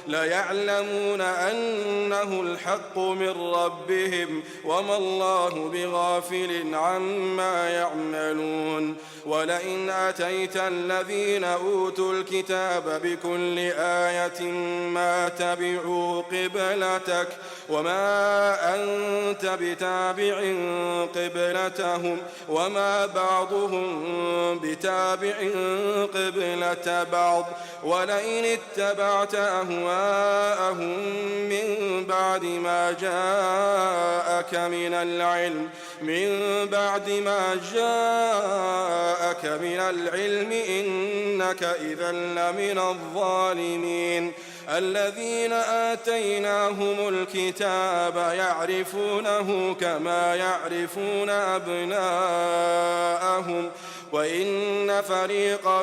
ليعلمون أنه الحق من ربهم وما الله بغافل عما يعملون ولئن أتيت الذين أوتوا الكتاب بكل آية ما تبعوا قبلتك وما أنت بتابع قبلتهم وما بعضهم بتابع قبلة بعض ولئن اتبعت أهواءهم من بعد ما جاءك من العلم إنك إذا لمن الظالمين الذين آتيناهم الكتاب يعرفونه كما يعرفون أبناءهم وإن فريقا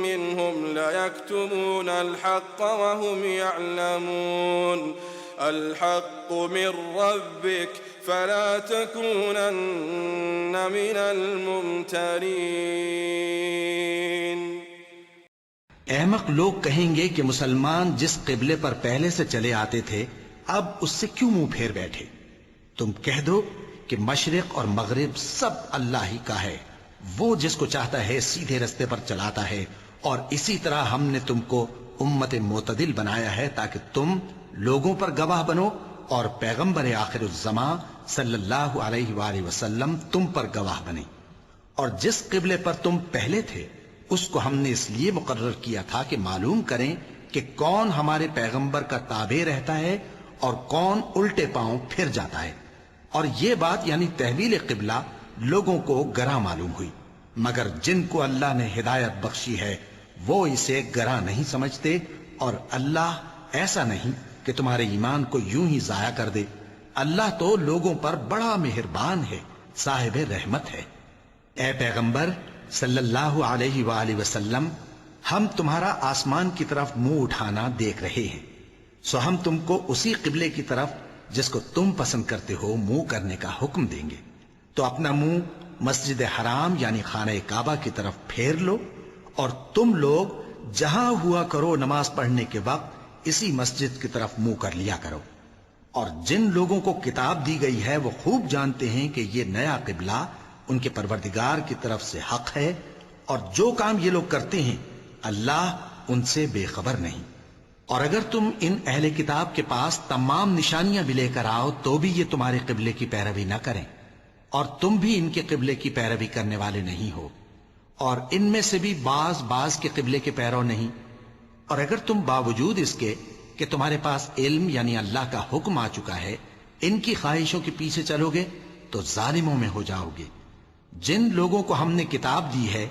منهم ليكتمون الحق وهم يعلمون الحق من ربك فلا تكونن من الممترين. احمق لوگ کہیں گے کہ مسلمان جس قبلے پر پہلے سے چلے آتے تھے اب اس سے کیوں منہ پھیر بیٹھے؟ تم کہہ دو کہ مشرق اور مغرب سب اللہ ہی کا ہے، وہ جس کو چاہتا ہے سیدھے رستے پر چلاتا ہے، اور اسی طرح ہم نے تم کو امت معتدل بنایا ہے تاکہ تم لوگوں پر گواہ بنو اور پیغمبر آخر الزمان صلی اللہ علیہ وآلہ وسلم تم پر گواہ بنے. اور جس قبلے پر تم پہلے تھے اس کو ہم نے اس لیے مقرر کیا تھا کہ معلوم کریں کہ کون ہمارے پیغمبر کا تابع رہتا ہے اور کون الٹے پاؤں پھر جاتا ہے. اور یہ بات یعنی تحویل قبلہ لوگوں کو گراں معلوم ہوئی، مگر جن کو اللہ نے ہدایت بخشی ہے وہ اسے گراں نہیں سمجھتے، اور اللہ ایسا نہیں کہ تمہارے ایمان کو یوں ہی ضائع کر دے. اللہ تو لوگوں پر بڑا مہربان ہے، صاحب رحمت ہے. اے پیغمبر صلی اللہ علیہ وآلہ وسلم، ہم تمہارا آسمان کی طرف منہ اٹھانا دیکھ رہے ہیں، سو ہم تم کو اسی قبلے کی طرف جس کو تم پسند کرتے ہو منہ کرنے کا حکم دیں گے. تو اپنا منہ مسجد حرام یعنی خانہ کعبہ کی طرف پھیر لو، اور تم لوگ جہاں ہوا کرو نماز پڑھنے کے وقت اسی مسجد کی طرف منہ کر لیا کرو. اور جن لوگوں کو کتاب دی گئی ہے وہ خوب جانتے ہیں کہ یہ نیا قبلہ ان کے پروردگار کی طرف سے حق ہے، اور جو کام یہ لوگ کرتے ہیں اللہ ان سے بے خبر نہیں. اور اگر تم ان اہل کتاب کے پاس تمام نشانیاں بھی لے کر آؤ تو بھی یہ تمہارے قبلے کی پیروی نہ کریں، اور تم بھی ان کے قبلے کی پیروی کرنے والے نہیں ہو، اور ان میں سے بھی بعض کے قبلے کے پیرو نہیں. اور اگر تم باوجود اس کے کہ تمہارے پاس علم یعنی اللہ کا حکم آ چکا ہے ان کی خواہشوں کے پیچھے چلو گے تو ظالموں میں ہو جاؤ گے. جن لوگوں کو ہم نے کتاب دی ہے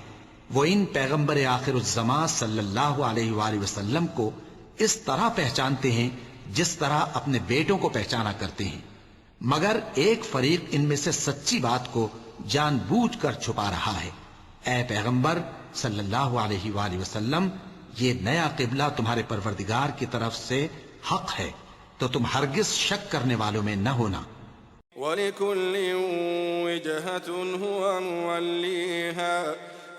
وہ ان پیغمبر آخر الزمان صلی اللہ علیہ وآلہ وسلم کو اس طرح پہچانتے ہیں جس طرح اپنے بیٹوں کو پہچانا کرتے ہیں، مگر ایک فریق ان میں سے سچی بات کو جان بوجھ کر چھپا رہا ہے. اے پیغمبر صلی اللہ علیہ وآلہ وسلم، یہ نیا قبلہ تمہارے پروردگار کی طرف سے حق ہے، تو تم ہرگز شک کرنے والوں میں نہ ہونا. وَلِكُلٍّ وِجْهَةٌ هُوَ مُوَلِّيهَا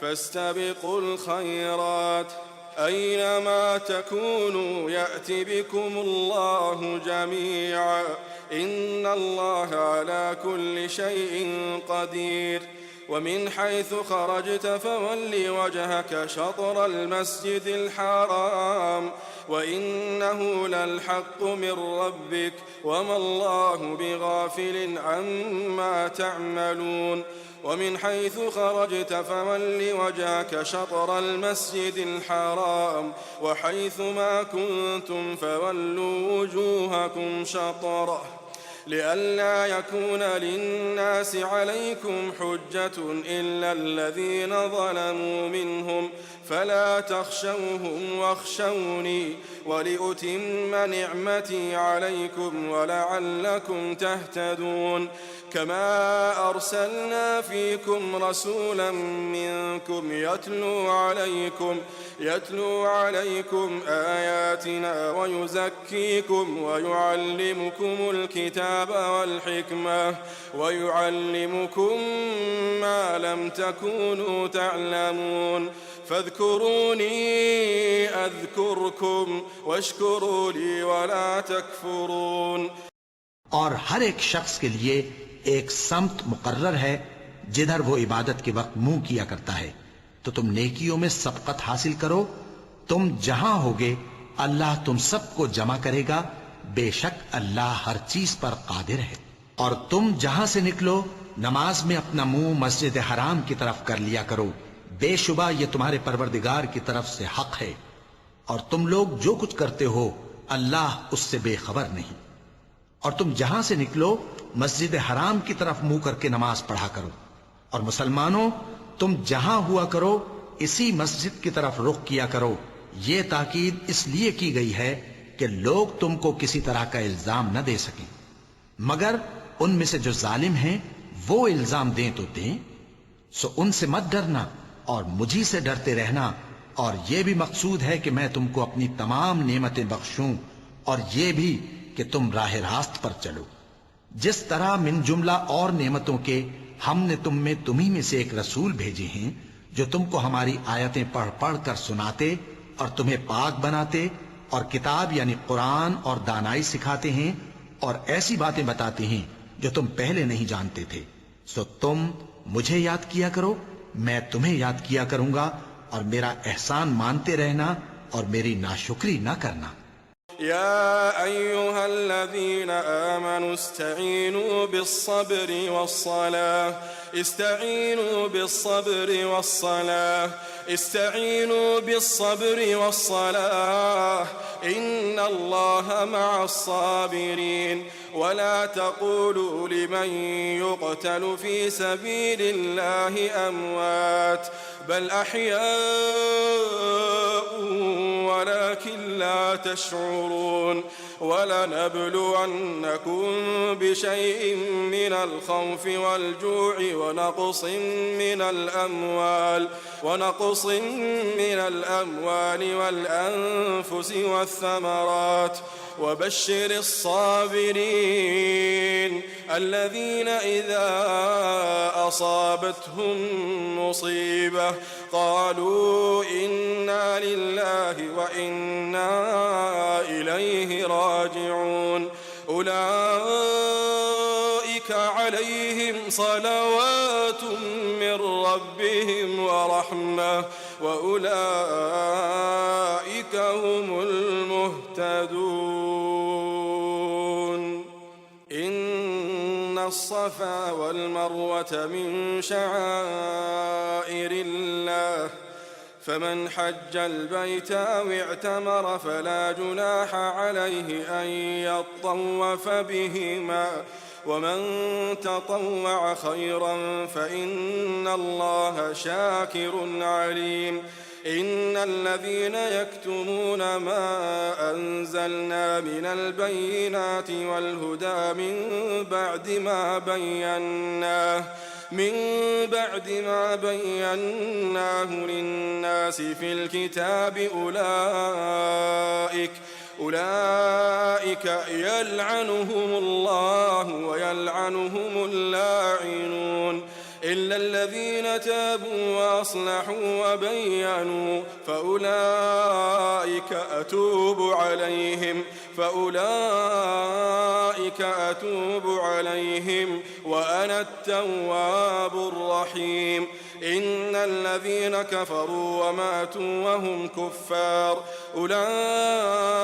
فَاسْتَبِقُوا الْخَيْرَاتِ أَيْنَمَا تَكُونُوا يَأْتِ بِكُمُ اللَّهُ جَمِيعًا إِنَّ اللَّهَ عَلَى كُلِّ شَيْءٍ قَدِيرٌ. ومن حيث خرجت فول وجهك شطر المسجد الحرام وإنه للحق من ربك وما الله بغافل عما تعملون. ومن حيث خرجت فول وجهك شطر المسجد الحرام وحيث ما كنتم فولوا وجوهكم شطره لئلا يكون للناس عليكم حجة إلا الذين ظلموا منهم فلا تخشوهم واخشوني ولأتم نعمتي عليكم ولعلكم تهتدون. كما أرسلنا فيكم رسولا منكم يتلو عليكم آياتنا ويزكيكم ويعلمكم الكتاب والحكمة ويعلمكم ما لم تكونوا تعلمون. فاذكروني أذكركم واشكروا لي ولا تكفرون. اور ہر ایک شخص کے لیے ایک سمت مقرر ہے جدھر وہ عبادت کے وقت منہ کیا کرتا ہے. تو تم نیکیوں میں سبقت حاصل کرو. تم جہاں ہوگے اللہ تم سب کو جمع کرے گا، بے شک اللہ ہر چیز پر قادر ہے. اور تم جہاں سے نکلو نماز میں اپنا منہ مسجد حرام کی طرف کر لیا کرو، بے شبہ یہ تمہارے پروردگار کی طرف سے حق ہے، اور تم لوگ جو کچھ کرتے ہو اللہ اس سے بے خبر نہیں. اور تم جہاں سے نکلو مسجد حرام کی طرف منہ کر کے نماز پڑھا کرو. اور مسلمانوں تم جہاں ہوا کرو اسی مسجد کی طرف رخ کیا کرو. یہ تاکید اس لیے کی گئی ہے کہ لوگ تم کو کسی طرح کا الزام نہ دے سکیں، مگر ان میں سے جو ظالم ہیں وہ الزام دیں تو دیں. سو ان سے مت ڈرنا اور مجھی سے ڈرتے رہنا. اور یہ بھی مقصود ہے کہ میں تم کو اپنی تمام نعمتیں بخشوں، اور یہ بھی کہ تم راہ راست پر چلو. جس طرح من جملہ اور نعمتوں کے ہم نے تم میں تمہیں میں سے ایک رسول بھیجے ہیں جو تم کو ہماری آیتیں پڑھ پڑھ کر سناتے اور تمہیں پاک بناتے اور کتاب یعنی قرآن اور دانائی سکھاتے ہیں اور ایسی باتیں بتاتے ہیں جو تم پہلے نہیں جانتے تھے. سو تم مجھے یاد کیا کرو، میں تمہیں یاد کیا کروں گا، اور میرا احسان مانتے رہنا اور میری ناشکری نہ کرنا. يا أيها الذين آمنوا استعينوا بالصبر والصلاة استعينوا بالصبر والصلاة إن الله مع الصابرين ولا تقولوا لمن يقتل في سبيل الله أموات بل أحياء ولكن لا تشعرون ولنبلونكم بشيء من الخوف والجوع ونقص من الأموال والأنفس والثمرات وبشر الصابرين الذين إذا أصابتهم مصيبة قالوا إنا لله وإنا إليه راجعون أولئك عليهم صلوات من ربهم ورحمة وأولئك هم المهتدون. إن الصفا والمروة من شعائر الله فمن حج البيت أو اعتمر فلا جناح عليه أن يطوف بهما ومن تطوع خيرا فإن الله شاكر عليم. إن الذين يكتمون ما أنزلنا من البينات والهدى من بعد ما بيناه للناس في الكتاب أولئك يلعنهم الله ويلعنهم اللاعنون إلا الذين تابوا وأصلحوا وبينوا فأولئك أتوب عليهم وأنا التواب الرحيم. إن الذين كفروا وماتوا وهم كفار أولئك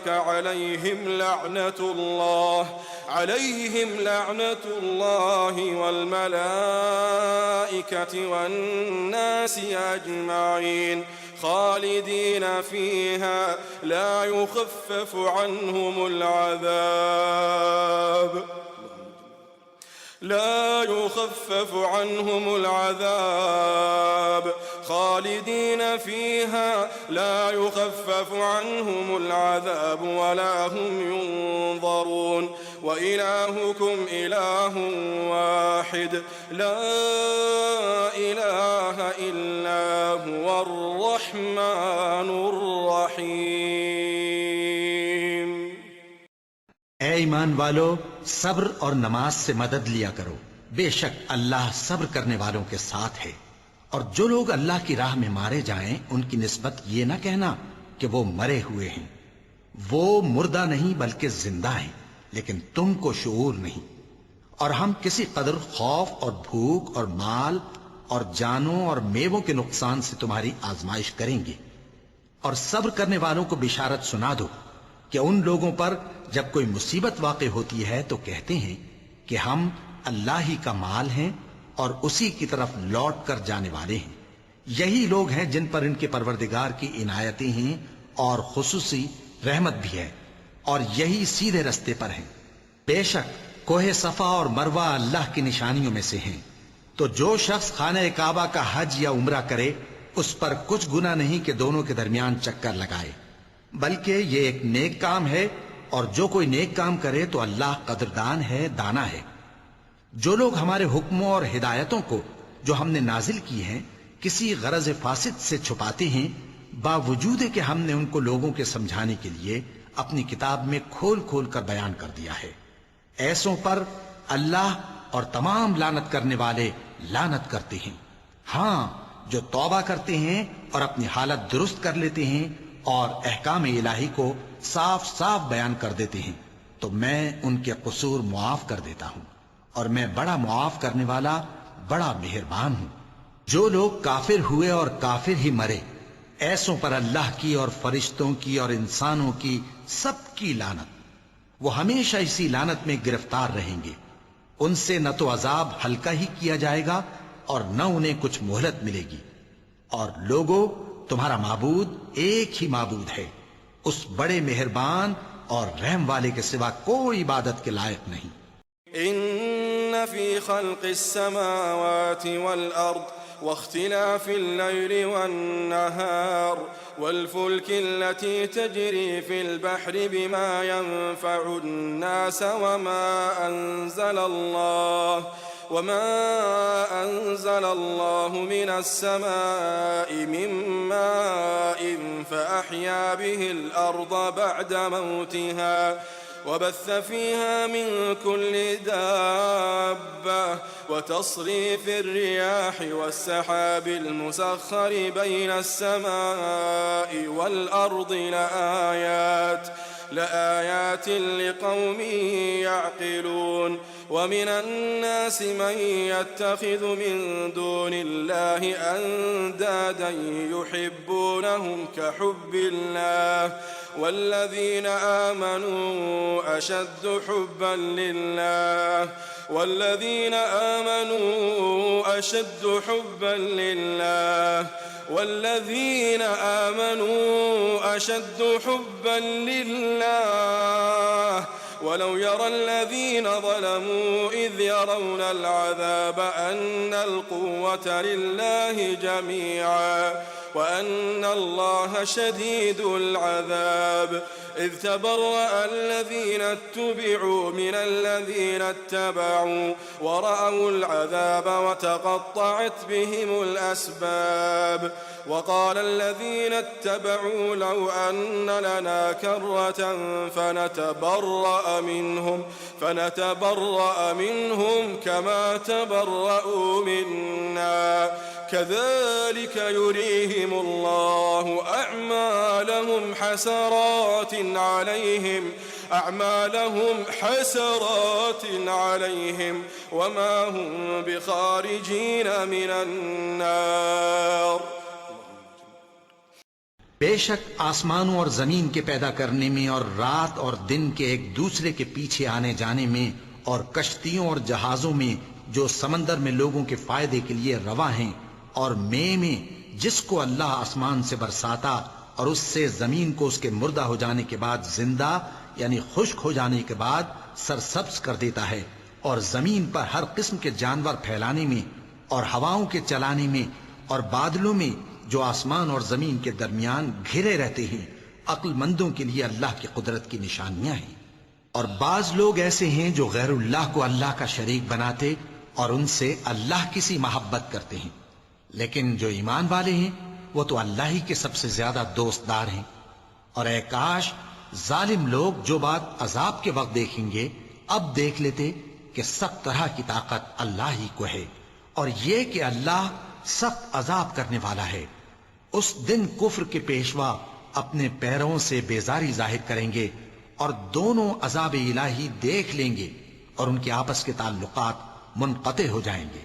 عليهم لعنة الله والملائكة والناس أجمعين خالدين فيها لا يخفف عنهم العذاب خالدين فيها لا يخفف عنهم العذاب ولا هم ينظرون. وإلهكم إله واحد لا إله إلا هو الرحمن الرحيم. اے ایمان والو صبر اور نماز سے مدد لیا کرو، بے شک اللہ صبر کرنے والوں کے ساتھ ہے. اور جو لوگ اللہ کی راہ میں مارے جائیں ان کی نسبت یہ نہ کہنا کہ وہ مرے ہوئے ہیں، وہ مردہ نہیں بلکہ زندہ ہیں، لیکن تم کو شعور نہیں. اور ہم کسی قدر خوف اور بھوک اور مال اور جانوں اور میووں کے نقصان سے تمہاری آزمائش کریں گے۔ اور صبر کرنے والوں کو بشارت سنا دو کہ ان لوگوں پر جب کوئی مصیبت واقع ہوتی ہے تو کہتے ہیں کہ ہم اللہ ہی کا مال ہیں اور اسی کی طرف لوٹ کر جانے والے ہیں۔ یہی لوگ ہیں جن پر ان کے پروردگار کی عنایتیں ہیں اور خصوصی رحمت بھی ہے، اور یہی سیدھے رستے پر ہیں۔ بے شک کوہ صفا اور مروہ اللہ کی نشانیوں میں سے ہیں، تو جو شخص خانہ کعبہ کا حج یا عمرہ کرے اس پر کچھ گناہ نہیں کہ دونوں کے درمیان چکر لگائے، بلکہ یہ ایک نیک کام ہے، اور جو کوئی نیک کام کرے تو اللہ قدردان ہے، دانا ہے۔ جو لوگ ہمارے حکموں اور ہدایتوں کو جو ہم نے نازل کی ہیں کسی غرض فاسد سے چھپاتے ہیں، باوجود کہ ہم نے ان کو لوگوں کے سمجھانے کے لیے اپنی کتاب میں کھول کھول کر بیان کر دیا ہے، ایسوں پر اللہ اور تمام لعنت کرنے والے لعنت کرتے ہیں۔ ہاں، جو توبہ کرتے ہیں اور اپنی حالت درست کر لیتے ہیں اور احکام الہی کو صاف صاف بیان کر دیتے ہیں تو میں ان کے قصور معاف کر دیتا ہوں، اور میں بڑا معاف کرنے والا بڑا مہربان ہوں۔ جو لوگ کافر ہوئے اور کافر ہی مرے، ایسوں پر اللہ کی اور فرشتوں کی اور انسانوں کی سب کی لعنت، وہ ہمیشہ اسی لعنت میں گرفتار رہیں گے۔ ان سے نہ تو عذاب ہلکا ہی کیا جائے گا اور نہ انہیں کچھ مہلت ملے گی۔ اور لوگوں، تمہارا معبود ایک ہی معبود ہے، اس بڑے مہربان اور رحم والے کے سوا کوئی عبادت کے لائق نہیں۔ إن في خلق السماوات والأرض واختلاف الليل والنهار والفلك التي تجري في البحر بما ينفع الناس وما أنزل الله من السماء من ماء فأحيا به الأرض بعد موتها وبث فيها من كل دابة وتصريف الرياح والسحاب المسخر بين السماء والأرض لآيات لقوم يعقلون ومن الناس من يتخذ من دون الله أندادا يحبونهم كحب الله والذين آمنوا أشد حبا لله والذين آمنوا أشد حبا لله ولو يرى الذين ظلموا إذ يرون العذاب أن القوة لله جميعا وأن الله شديد العذاب إذ تبرأ الذين اتبعوا من الذين اتبعوا ورأوا العذاب وتقطعت بهم الأسباب وقال الذين اتبعوا لو أن لنا كرة فنتبرأ منهم كما تبرأوا منا كذلك يريهم الله أعمالهم حسرات عليهم وما هم بخارجين من النار۔ بے شک آسمانوں اور زمین کے پیدا کرنے میں اور رات اور دن کے ایک دوسرے کے پیچھے آنے جانے میں اور کشتیوں اور جہازوں میں جو سمندر میں لوگوں کے فائدے کے لیے رواں ہیں اور میں جس کو اللہ آسمان سے برساتا اور اس سے زمین کو اس کے مردہ ہو جانے کے بعد زندہ یعنی خشک ہو جانے کے بعد سرسبز کر دیتا ہے، اور زمین پر ہر قسم کے جانور پھیلانے میں اور ہواؤں کے چلانے میں اور بادلوں میں جو آسمان اور زمین کے درمیان گھرے رہتے ہیں، عقل مندوں کے لیے اللہ کی قدرت کی نشانیاں ہیں۔ اور بعض لوگ ایسے ہیں جو غیر اللہ کو اللہ کا شریک بناتے اور ان سے اللہ کی سی محبت کرتے ہیں، لیکن جو ایمان والے ہیں وہ تو اللہ ہی کے سب سے زیادہ دوست دار ہیں۔ اور اے کاش ظالم لوگ جو بات عذاب کے وقت دیکھیں گے اب دیکھ لیتے کہ سب طرح کی طاقت اللہ ہی کو ہے، اور یہ کہ اللہ سخت عذاب کرنے والا ہے۔ اس دن کفر کے پیشوا اپنے پیروں سے بیزاری ظاہر کریں گے اور دونوں عذاب الہی دیکھ لیں گے اور ان کے آپس کے تعلقات منقطع ہو جائیں گے۔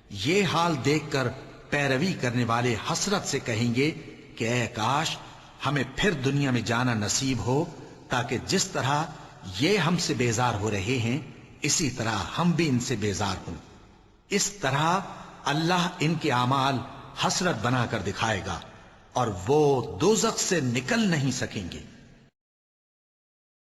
یہ حال دیکھ کر پیروی کرنے والے حسرت سے کہیں گے کہ اے کاش ہمیں پھر دنیا میں جانا نصیب ہو، تاکہ جس طرح یہ ہم سے بیزار ہو رہے ہیں اسی طرح ہم بھی ان سے بیزار ہوں۔ اس طرح اللہ ان کے اعمال حسرت بنا کر دکھائے گا اور وہ دوزخ سے نکل نہیں سکیں گے۔